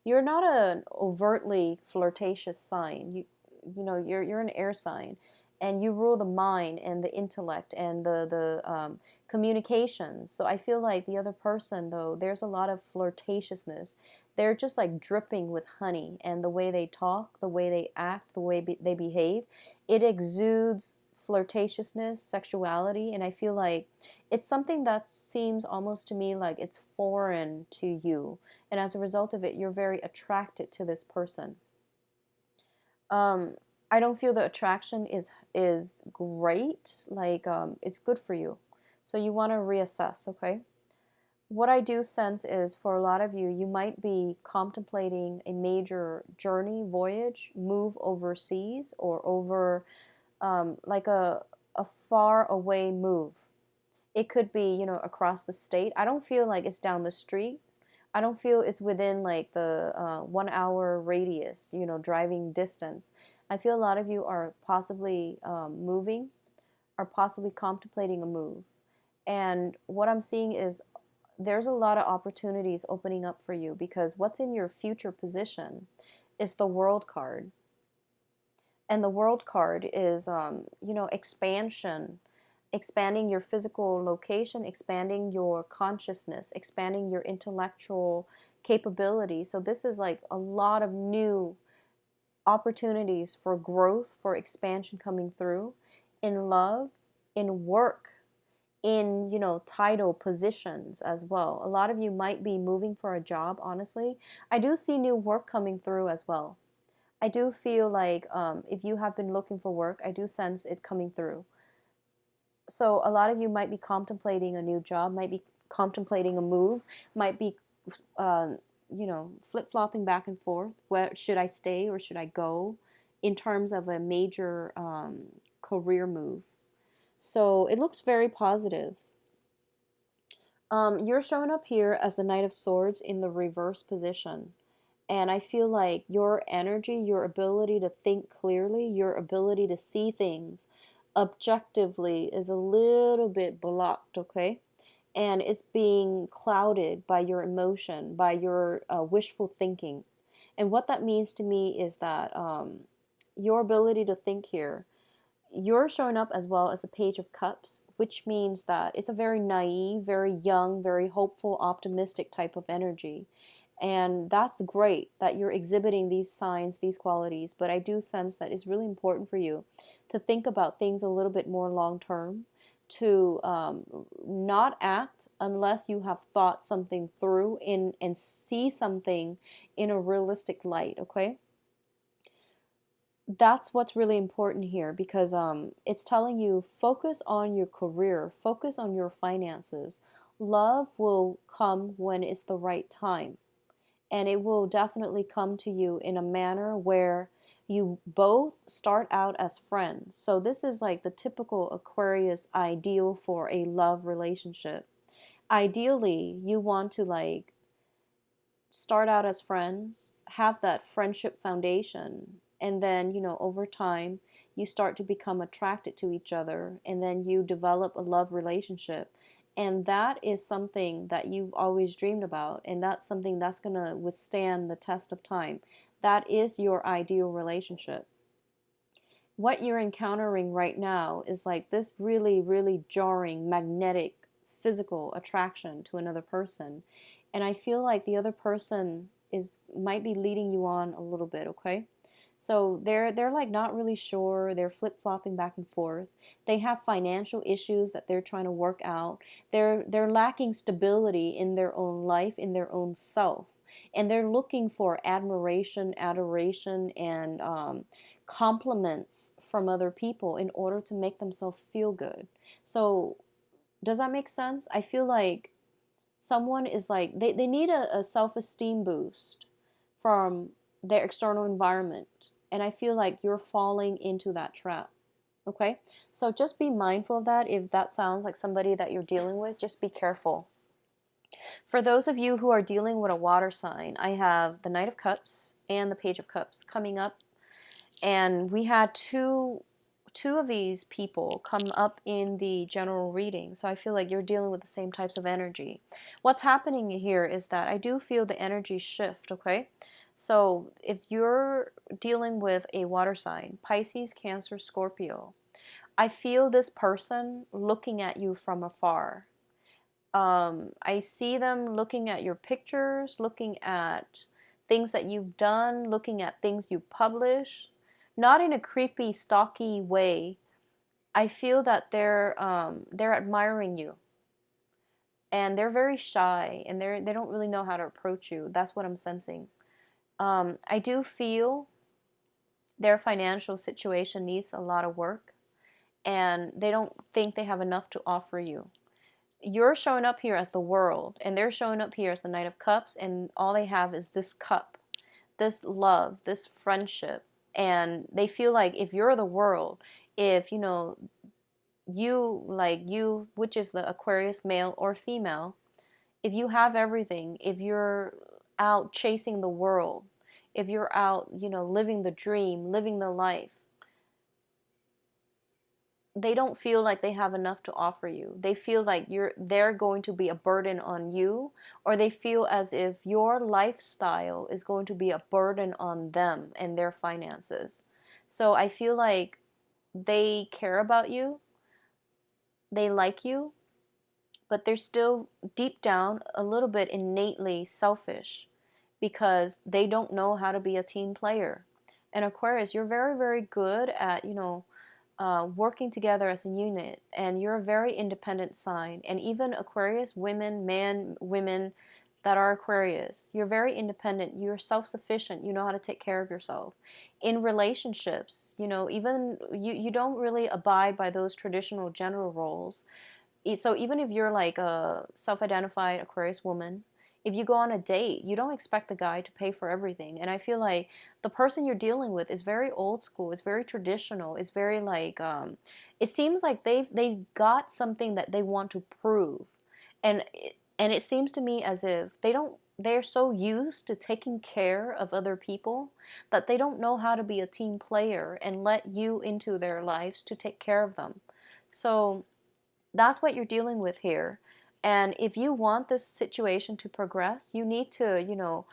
You're not an overtly flirtatious sign. You know, you're an air sign, and you rule the mind and the intellect and the communications. So I feel like the other person, though, there's a lot of flirtatiousness. They're just like dripping with honey, and the way they talk, the way they act, the way they behave, it exudes flirtatiousness, sexuality, and I feel like it's something that seems almost to me like it's foreign to you, and as a result of it, you're very attracted to this person. Um, I don't feel the attraction is great. Like it's good for you, so you want to reassess, okay? what I do sense is for a lot of you, you might be contemplating a major journey, voyage, move overseas, or over like a far away move. It could be, you know, across the state. I don't feel like it's down the street. I don't feel it's within like the 1 hour radius, you know, driving distance. I feel a lot of you are possibly moving, are possibly contemplating a move. And what I'm seeing is there's a lot of opportunities opening up for you, because what's in your future position is the World card. And the World card is, you know, expansion, expanding your physical location, expanding your consciousness, expanding your intellectual capability. So this is like a lot of new opportunities for growth, for expansion coming through in love, in work, in, you know, title positions as well. A lot of you might be moving for a job, honestly. I do see new work coming through as well. I do feel like if you have been looking for work, I do sense it coming through. So a lot of you might be contemplating a new job, might be contemplating a move, might be, uh, you know, flip-flopping back and forth. Where should I stay or should I go in terms of a major career move? So it looks very positive. You're showing up here as the Knight of Swords in the reverse position. And I feel like your energy, your ability to think clearly, your ability to see things objectively is a little bit blocked, okay? And it's being clouded by your emotion, by your wishful thinking. And what that means to me is that your ability to think here, you're showing up as well as the Page of Cups, which means that it's a very naive, very young, very hopeful, optimistic type of energy. And that's great that you're exhibiting these signs, these qualities, but I do sense that it's really important for you to think about things a little bit more long term, to not act unless you have thought something through in and see something in a realistic light, okay? That's what's really important here, because it's telling you focus on your career, focus on your finances. Love will come when it's the right time, and it will definitely come to you in a manner where you both start out as friends. So this is like the typical Aquarius ideal for a love relationship. Ideally, you want to like start out as friends, have that friendship foundation, and then, you know, over time, you start to become attracted to each other, and then you develop a love relationship. And that is something that you've always dreamed about, and that's something that's going to withstand the test of time. That is your ideal relationship. What you're encountering right now is like this really, really jarring, magnetic, physical attraction to another person. And I feel like the other person is might be leading you on a little bit, okay? So they're like not really sure. They're flip-flopping back and forth. They have financial issues that they're trying to work out. They're lacking stability in their own life, in their own self. And they're looking for admiration, adoration, and compliments from other people in order to make themselves feel good. So does that make sense? I feel like someone is like they need a self-esteem boost from their external environment, and I feel like you're falling into that trap. Okay, so just be mindful of that. If that sounds like somebody that you're dealing with, just be careful. For those of you who are dealing with a water sign, I have the Knight of Cups and the Page of Cups coming up, and we had two of these people come up in the general reading. So I feel like you're dealing with the same types of energy. What's happening here is that I do feel the energy shift, okay? So if you're dealing with a water sign, Pisces, Cancer, Scorpio, I feel this person looking at you from afar. I see them looking at your pictures, looking at things that you've done, looking at things you publish, not in a creepy, stalky way. I feel that they're admiring you, and they're very shy, and they don't really know how to approach you. That's what I'm sensing. I do feel their financial situation needs a lot of work, and they don't think they have enough to offer you. you're showing up here as the world, and they're showing up here as the Knight of Cups, and all they have is this cup, this love, this friendship. And they feel like if you're the world, if, you know, you, like you, which is the Aquarius male or female, if you have everything, if you're out chasing the world, if you're out, you know, living the dream, living the life, they don't feel like they have enough to offer you. They feel like they're going to be a burden on you, or they feel as if your lifestyle is going to be a burden on them and their finances. So I feel like they care about you, they like you, but they're still deep down a little bit innately selfish because they don't know how to be a team player. And Aquarius, you're very, very good at, you know, working together as a unit, and you're a very independent sign. And even Aquarius women, men, women that are Aquarius, you're very independent, you're self-sufficient, you know how to take care of yourself. In relationships, you know, even you don't really abide by those traditional gender roles. So even if you're like a self-identified Aquarius woman, if you go on a date, you don't expect the guy to pay for everything. And I feel like the person you're dealing with is very old school. It's very traditional. It's very like it seems like they've got something that they want to prove, and it seems to me as if they're so used to taking care of other people that they don't know how to be a team player and let you into their lives to take care of them. So that's what you're dealing with here. And if you want this situation to progress, you need to, you know,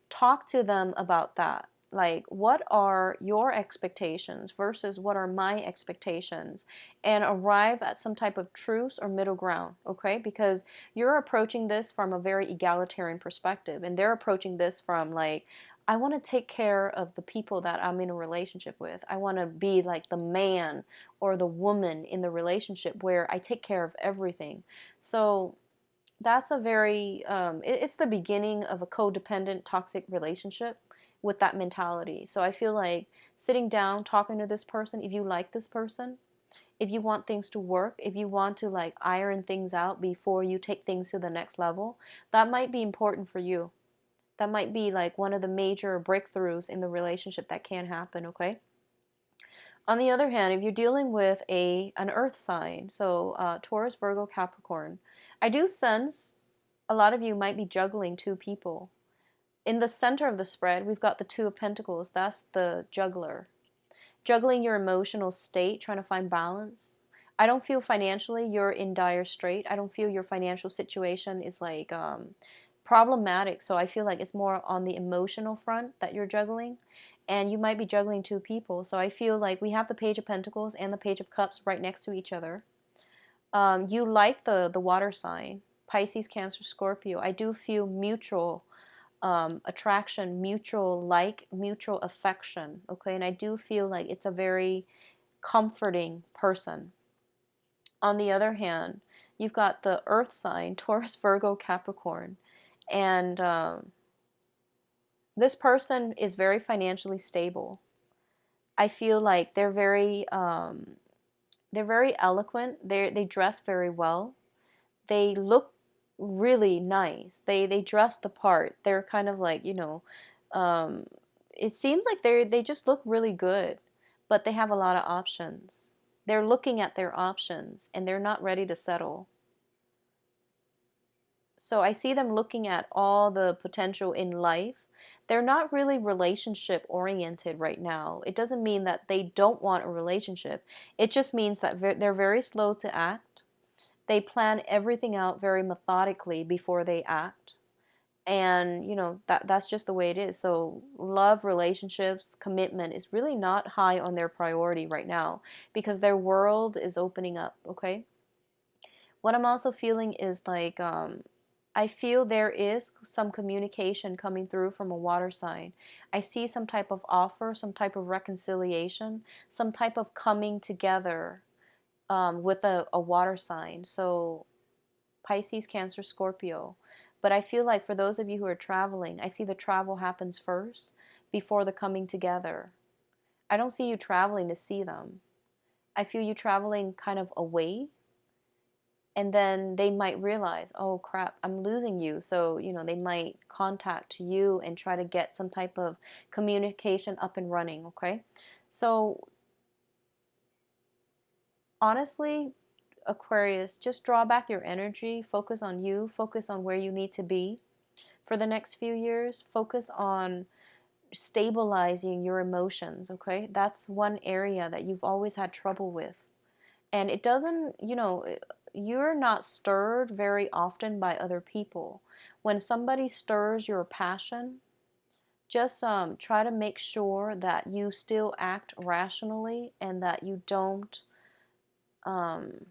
talk to them about that. Like, what are your expectations versus what are my expectations? And arrive at some type of truce or middle ground, okay? Because you're approaching this from a very egalitarian perspective, and they're approaching this from like, I want to take care of the people that I'm in a relationship with. I want to be like the man or the woman in the relationship where I take care of everything. So that's a very it's the beginning of a codependent toxic relationship with that mentality. So I feel like sitting down, talking to this person, if you like this person, if you want things to work, if you want to like iron things out before you take things to the next level, that might be important for you. That might be like one of the major breakthroughs in the relationship that can happen, okay? On the other hand, if you're dealing with an earth sign, so Taurus, Virgo, Capricorn, I do sense a lot of you might be juggling two people. In the center of the spread, we've got the Two of Pentacles. That's the juggler. Juggling your emotional state, trying to find balance. I don't feel financially you're in dire strait. I don't feel your financial situation is like problematic. So I feel like it's more on the emotional front that you're juggling. And you might be juggling two people. So I feel like we have the Page of Pentacles and the Page of Cups right next to each other. You like the water sign, Pisces, Cancer, Scorpio. I do feel mutual attraction, mutual like, mutual affection. Okay, and I do feel like it's a very comforting person. On the other hand, you've got the earth sign, Taurus, Virgo, Capricorn. And this person is very financially stable. I feel like they're very eloquent. They dress very well. They look really nice. They dress the part. They're kind of like, you know, um, it seems like they just look really good, but they have a lot of options. They're looking at their options and they're not ready to settle. So I see them looking at all the potential in life. They're not really relationship oriented right now. It doesn't mean that they don't want a relationship. It just means that they're very slow to act. They plan everything out very methodically before they act. And you know that's just the way it is. So love, relationships, commitment is really not high on their priority right now because their world is opening up, okay? What I'm also feeling is like I feel there is some communication coming through from a water sign. I see some type of offer, some type of reconciliation, some type of coming together with a water sign. So Pisces, Cancer, Scorpio. But I feel like for those of you who are traveling, I see the travel happens first before the coming together. I don't see you traveling to see them. I feel you traveling kind of away, And then they might realize, oh crap, I'm losing you. So, you know, they might contact you and try to get some type of communication up and running, okay? So, honestly, Aquarius, just draw back your energy, focus on you, focus on where you need to be for the next few years, focus on stabilizing your emotions, okay? That's one area that you've always had trouble with. And it doesn't, you know, you're not stirred very often by other people. When somebody stirs your passion, just try to make sure that you still act rationally and that you don't um,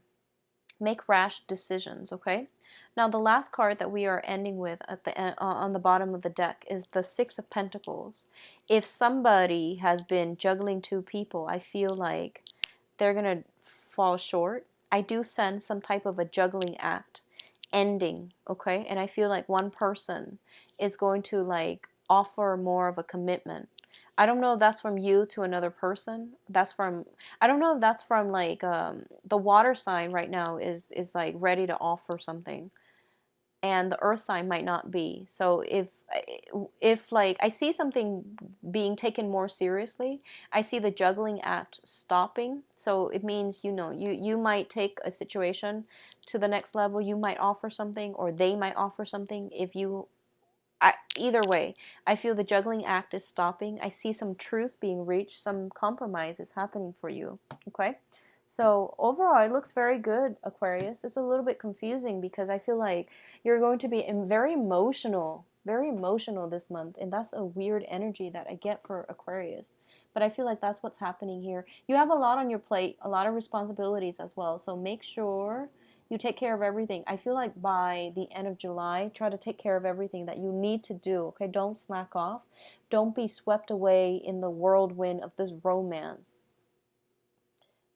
make rash decisions, okay? Now, the last card that we are ending with at the on the bottom of the deck is the Six of Pentacles. If somebody has been juggling two people, I feel like they're going to fall short. I do sense some type of a juggling act ending, okay? And I feel like one person is going to like offer more of a commitment. I don't know if that's from you to another person. That's from, I don't know if that's from like the water sign right now is like ready to offer something, and the earth sign might not be. So if like I see something being taken more seriously, I see the juggling act stopping. So it means, you know, you might take a situation to the next level. You might offer something, or they might offer something. If you either way, I feel the juggling act is stopping. I see some truth being reached, some compromise is happening for you, okay? So overall, it looks very good, Aquarius. It's a little bit confusing because I feel like you're going to be very emotional this month, and that's a weird energy that I get for Aquarius. But I feel like that's what's happening here. You have a lot on your plate, a lot of responsibilities as well, so make sure you take care of everything. I feel like by the end of July, try to take care of everything that you need to do, okay? Don't slack off. Don't be swept away in the whirlwind of this romance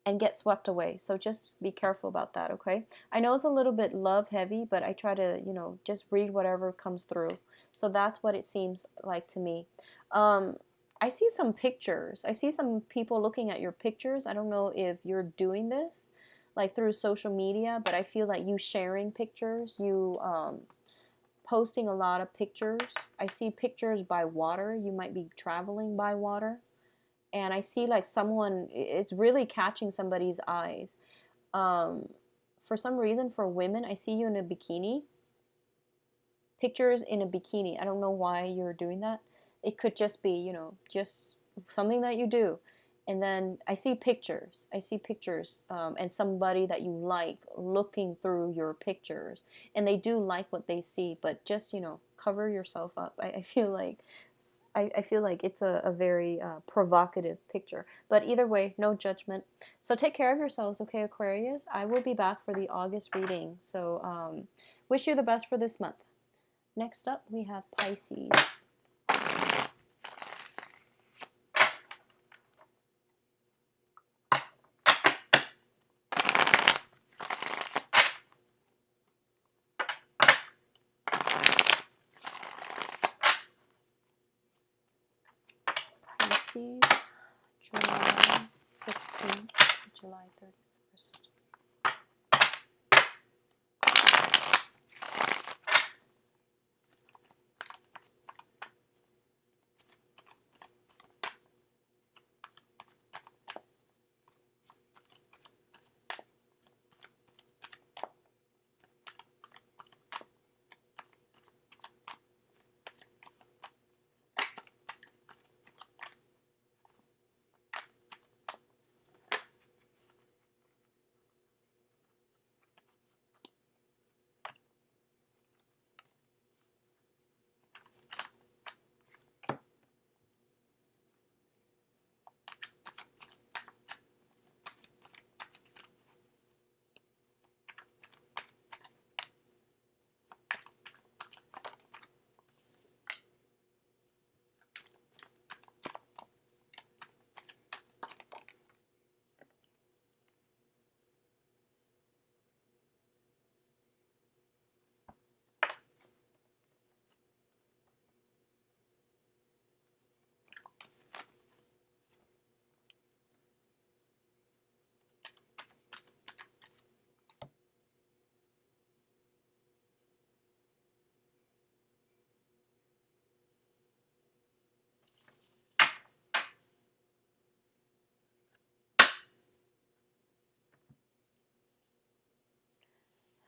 and get swept away. So just be careful about that, okay? I know it's a little bit love heavy, but I try to, you know, just read whatever comes through. So that's what it seems like to me. I see some pictures. I see some people looking at your pictures. I don't know if you're doing this like through social media, but I feel like you sharing pictures, you posting a lot of pictures. I see pictures by water. You might be traveling by water. And I see like someone, it's really catching somebody's eyes. For some reason, for women, I see you in a bikini. Pictures in a bikini. I don't know why you're doing that. It could just be, you know, just something that you do. And then I see pictures. And somebody that you like looking through your pictures. And they do like what they see, but just, you know, cover yourself up. I feel like it's a very provocative picture. But either way, no judgment. So take care of yourselves, okay, Aquarius? I will be back for the August reading. So wish you the best for this month. Next up, we have Pisces. Pisces, July 15th to July 31st.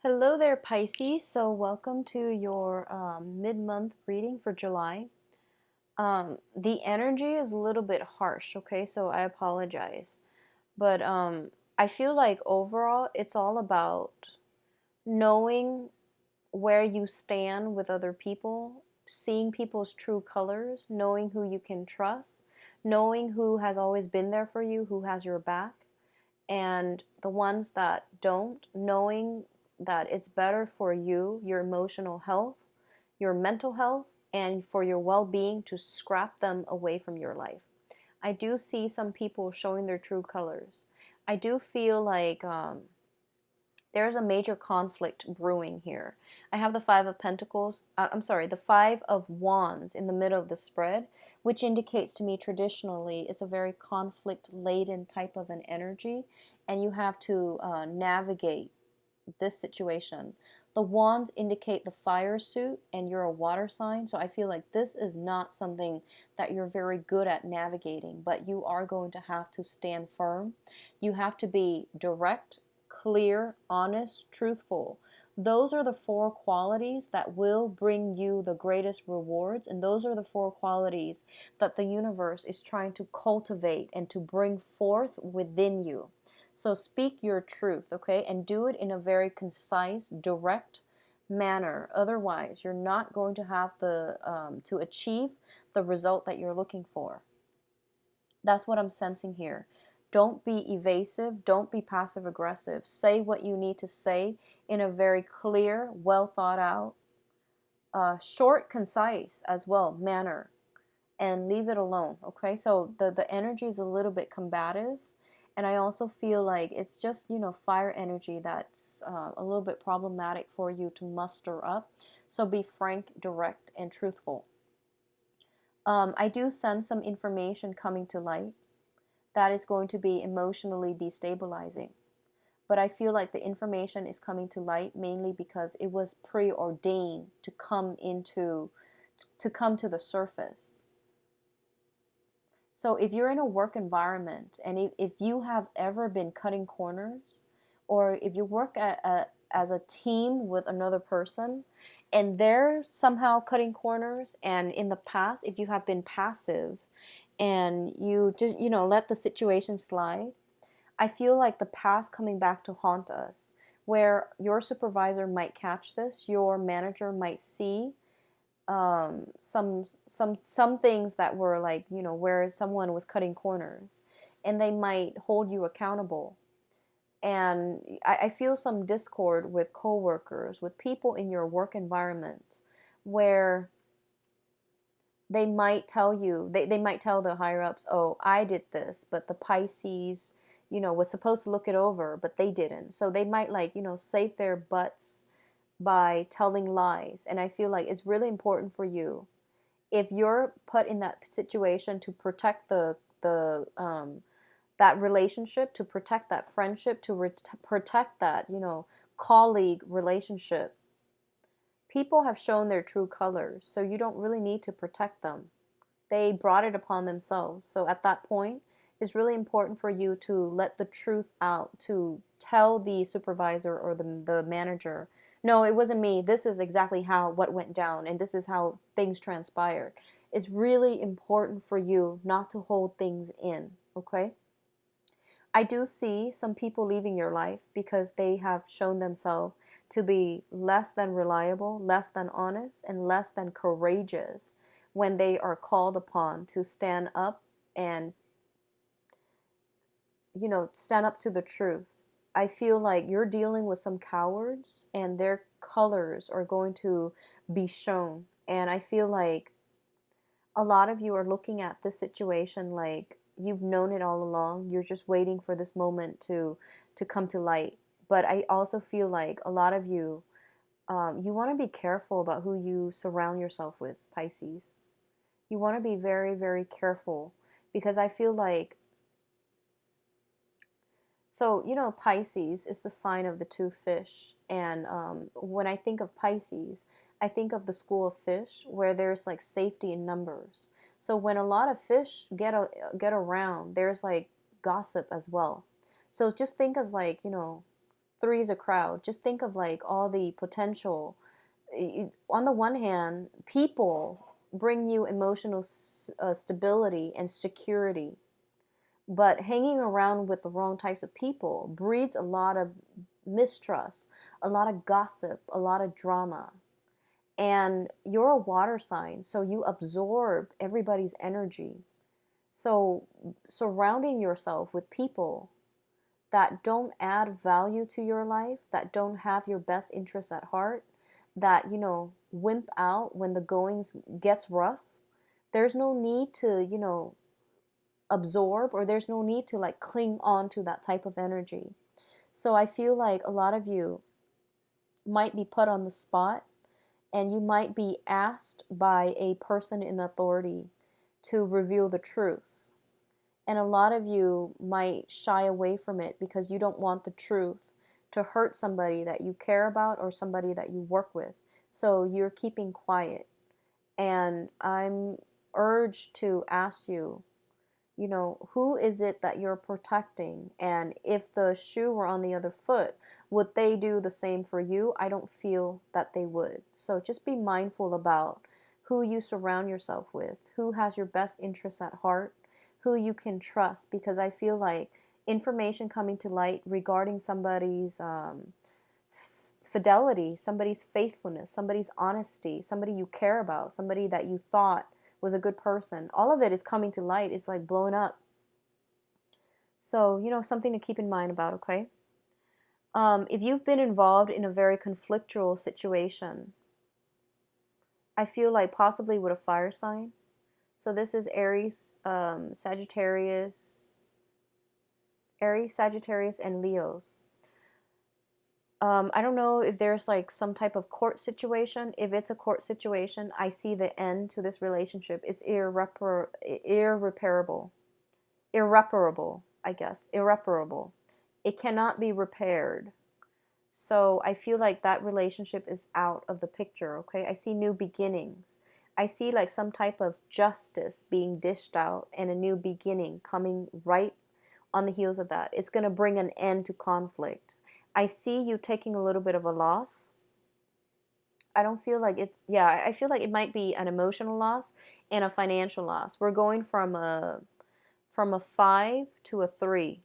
Hello there, Pisces. So, welcome to your mid-month reading for July. The energy is a little bit harsh, okay? So, I apologize. But I feel like overall, it's all about knowing where you stand with other people, seeing people's true colors, knowing who you can trust, knowing who has always been there for you, who has your back, and the ones that don't, knowing that it's better for you, your emotional health, your mental health, and for your well being to scrap them away from your life. I do see some people showing their true colors. I do feel like there's a major conflict brewing here. I have the Five of Pentacles, I'm sorry, the Five of Wands in the middle of the spread, which indicates to me traditionally it's a very conflict laden type of an energy, and you have to navigate this situation. The wands indicate the fire suit, and you're a water sign, so I feel like this is not something that you're very good at navigating, but you are going to have to stand firm. You have to be direct, clear, honest, truthful. Those are the four qualities that will bring you the greatest rewards, and those are the four qualities that the universe is trying to cultivate and to bring forth within you. So speak your truth, okay? And do it in a very concise, direct manner. Otherwise, you're not going to have to achieve the result that you're looking for. That's what I'm sensing here. Don't be evasive. Don't be passive aggressive. Say what you need to say in a very clear, well thought out, short, concise as well manner, and leave it alone. Okay, so the energy is a little bit combative, and I also feel like it's just, fire energy that's a little bit problematic for you to muster up. So be frank, direct, and truthful. I do sense some information coming to light that is going to be emotionally destabilizing, but I feel like the information is coming to light mainly because it was preordained to come to the surface. So if you're in a work environment, and if you have ever been cutting corners, or if you work as a team with another person and they're somehow cutting corners, and in the past, if you have been passive and you just, let the situation slide, I feel like the past coming back to haunt us, where your supervisor might catch this, your manager might see some things that were like, where someone was cutting corners, and they might hold you accountable. And I feel some discord with coworkers, with people in your work environment, where they might tell you, they might tell the higher ups, oh, I did this, but the Pisces, was supposed to look it over, but they didn't. So they might, like, save their butts by telling lies. And I feel like it's really important for you, if you're put in that situation, to protect the that relationship, to protect that friendship, to protect that, colleague relationship. People have shown their true colors, so you don't really need to protect them. They brought it upon themselves. So at that point, it's really important for you to let the truth out, to tell the supervisor or the manager, no, it wasn't me. This is exactly what went down, and this is how things transpired. It's really important for you not to hold things in, okay? I do see some people leaving your life because they have shown themselves to be less than reliable, less than honest, and less than courageous when they are called upon to stand up and, stand up to the truth. I feel like you're dealing with some cowards, and their colors are going to be shown. And I feel like a lot of you are looking at this situation like you've known it all along. You're just waiting for this moment to come to light. But I also feel like a lot of you, you want to be careful about who you surround yourself with, Pisces. You want to be very, very careful, because I feel like, so, Pisces is the sign of the two fish. And when I think of Pisces, I think of the school of fish, where there's like safety in numbers. So when a lot of fish get around, there's like gossip as well. So just think as like, Three is a crowd. Just think of like all the potential. On the one hand, people bring you emotional stability and security, but hanging around with the wrong types of people breeds a lot of mistrust, a lot of gossip, a lot of drama. And you're a water sign, so you absorb everybody's energy. So surrounding yourself with people that don't add value to your life, that don't have your best interests at heart, that, wimp out when the goings gets rough, there's no need to, absorb, or there's no need to like cling on to that type of energy. So I feel like a lot of you might be put on the spot, and you might be asked by a person in authority to reveal the truth. And a lot of you might shy away from it because you don't want the truth to hurt somebody that you care about or somebody that you work with. So you're keeping quiet. And I'm urged to ask you, who is it that you're protecting? And if the shoe were on the other foot, would they do the same for you? I don't feel that they would. So just be mindful about who you surround yourself with, who has your best interests at heart, who you can trust, because I feel like information coming to light regarding somebody's fidelity, somebody's faithfulness, somebody's honesty, somebody you care about, somebody that you thought was a good person, all of it is coming to light. It's like blowing up. So, something to keep in mind about, okay? If you've been involved in a very conflictual situation, I feel like possibly with a fire sign. So this is Aries, Sagittarius, and Leos. I don't know if there's like some type of court situation. If it's a court situation, I see the end to this relationship. It's irreparable. Irreparable, I guess. Irreparable. It cannot be repaired. So I feel like that relationship is out of the picture, okay? I see new beginnings. I see like some type of justice being dished out and a new beginning coming right on the heels of that. It's going to bring an end to conflict. I see you taking a little bit of a loss. I don't feel like I feel like it might be an emotional loss and a financial loss. We're going from a 5 to a 3.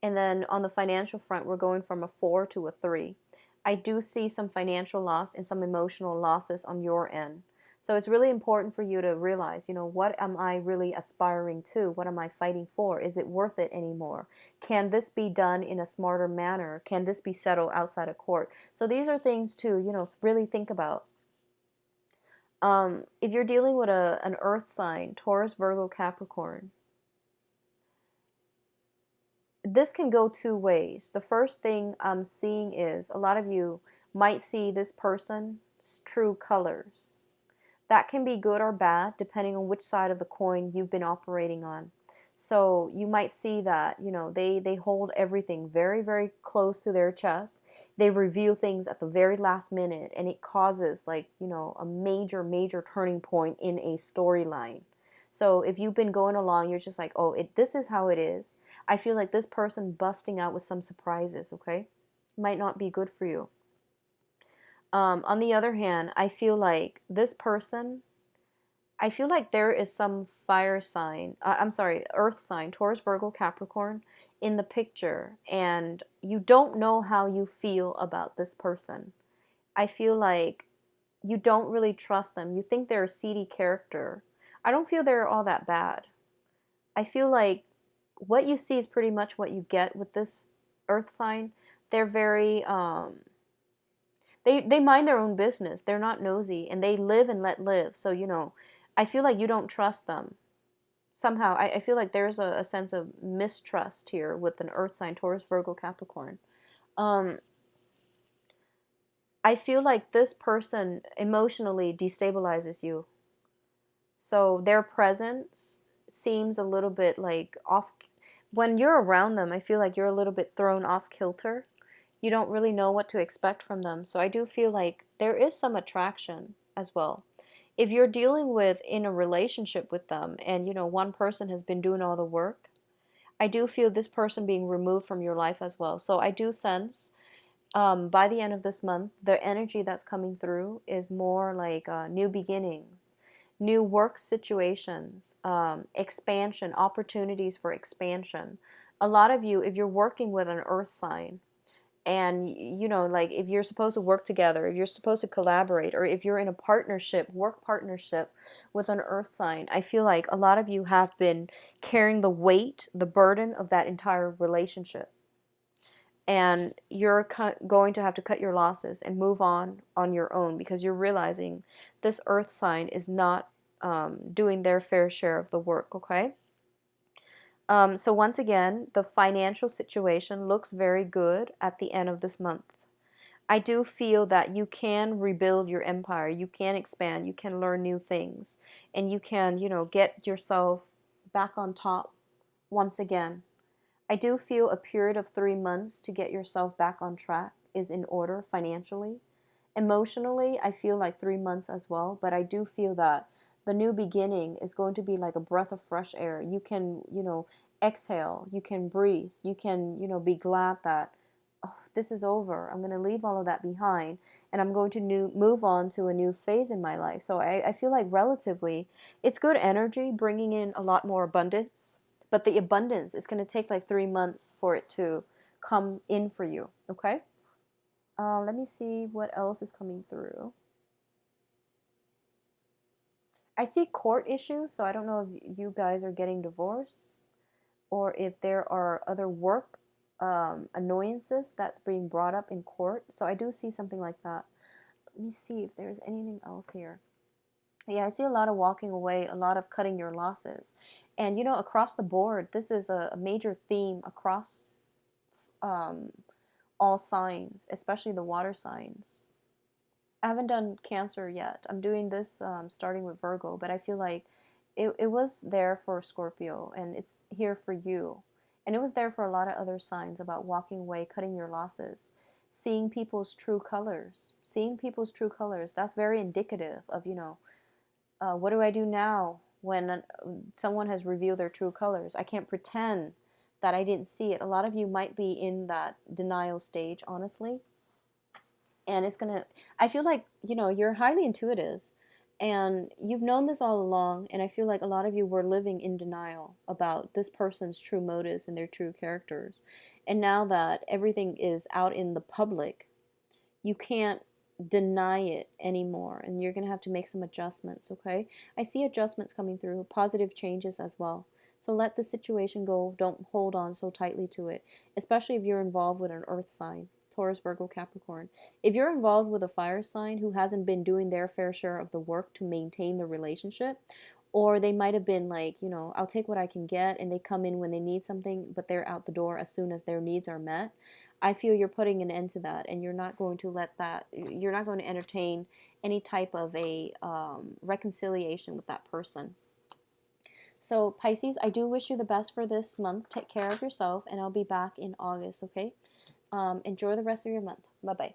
And then on the financial front, we're going from a 4 to a 3. I do see some financial loss and some emotional losses on your end. So it's really important for you to realize, what am I really aspiring to? What am I fighting for? Is it worth it anymore? Can this be done in a smarter manner? Can this be settled outside of court? So these are things to, really think about. If you're dealing with an earth sign, Taurus, Virgo, Capricorn, this can go two ways. The first thing I'm seeing is a lot of you might see this person's true colors. That can be good or bad depending on which side of the coin you've been operating on. So you might see that, they hold everything very, very close to their chest. They reveal things at the very last minute, and it causes like, a major, major turning point in a storyline. So if you've been going along, you're just like, oh, this is how it is. I feel like this person busting out with some surprises, okay? Might not be good for you. On the other hand, I feel like this person, I feel like there is some fire sign, earth sign, Taurus, Virgo, Capricorn in the picture, and you don't know how you feel about this person. I feel like you don't really trust them. You think they're a seedy character. I don't feel they're all that bad. I feel like what you see is pretty much what you get with this earth sign. They're very they mind their own business. They're not nosy, and they live and let live. So, I feel like you don't trust them. Somehow, I feel like there's a sense of mistrust here with an earth sign, Taurus, Virgo, Capricorn. I feel like this person emotionally destabilizes you. So their presence seems a little bit like off. When you're around them, I feel like you're a little bit thrown off kilter. You don't really know what to expect from them. So I do feel like there is some attraction as well. If you're dealing with in a relationship with them and, one person has been doing all the work, I do feel this person being removed from your life as well. So I do sense By the end of this month, the energy that's coming through is more like new beginnings, new work situations, expansion, opportunities for expansion. A lot of you, if you're working with an earth sign, and you know, like if you're supposed to work together, if you're supposed to collaborate, or if you're in a partnership, work partnership with an earth sign, I feel like a lot of you have been carrying the weight, the burden of that entire relationship, and you're going to have to cut your losses and move on your own, because you're realizing this earth sign is not doing their fair share of the work. Okay. So once again, the financial situation looks very good at the end of this month. I do feel that you can rebuild your empire, you can expand, you can learn new things, and you can, you know, get yourself back on top once again. I do feel a period of 3 months to get yourself back on track is in order financially. Emotionally, I feel like 3 months as well, but I do feel that the new beginning is going to be like a breath of fresh air. You can, you know, exhale, you can breathe, you can, you know, be glad that, oh, this is over. I'm going to leave all of that behind, and I'm going to move on to a new phase in my life. So I feel like relatively it's good energy, bringing in a lot more abundance, but the abundance is going to take like 3 months for it to come in for you. Okay. Let me see what else is coming through. I see court issues, so I don't know if you guys are getting divorced or if there are other work annoyances that's being brought up in court. So I do see something like that. Let me see if there's anything else here. Yeah, I see a lot of walking away, a lot of cutting your losses. And, you know, across the board, this is a major theme across um, all signs, especially the water signs. I haven't done Cancer yet. I'm doing this starting with Virgo, but I feel like it was there for Scorpio, and it's here for you. And it was there for a lot of other signs about walking away, cutting your losses, seeing people's true colors. Seeing people's true colors, that's very indicative of, you know, what do I do now when someone has revealed their true colors? I can't pretend that I didn't see it. A lot of you might be in that denial stage, honestly. And it's gonna, I feel like, you know, you're highly intuitive and you've known this all along, and I feel like a lot of you were living in denial about this person's true motives and their true characters. And now that everything is out in the public, you can't deny it anymore, and you're going to have to make some adjustments. Okay, I see adjustments coming through, positive changes as well. So let the situation go, don't hold on so tightly to it, especially if you're involved with an earth sign, Taurus, Virgo, Capricorn. If you're involved with a fire sign who hasn't been doing their fair share of the work to maintain the relationship, or they might have been like, you know, I'll take what I can get, and they come in when they need something, but they're out the door as soon as their needs are met. I feel you're putting an end to that, and you're not going to let that, you're not going to entertain any type of a reconciliation with that person. So Pisces, I do wish you the best for this month. Take care of yourself, and I'll be back in August, okay? Enjoy the rest of your month. Bye-bye.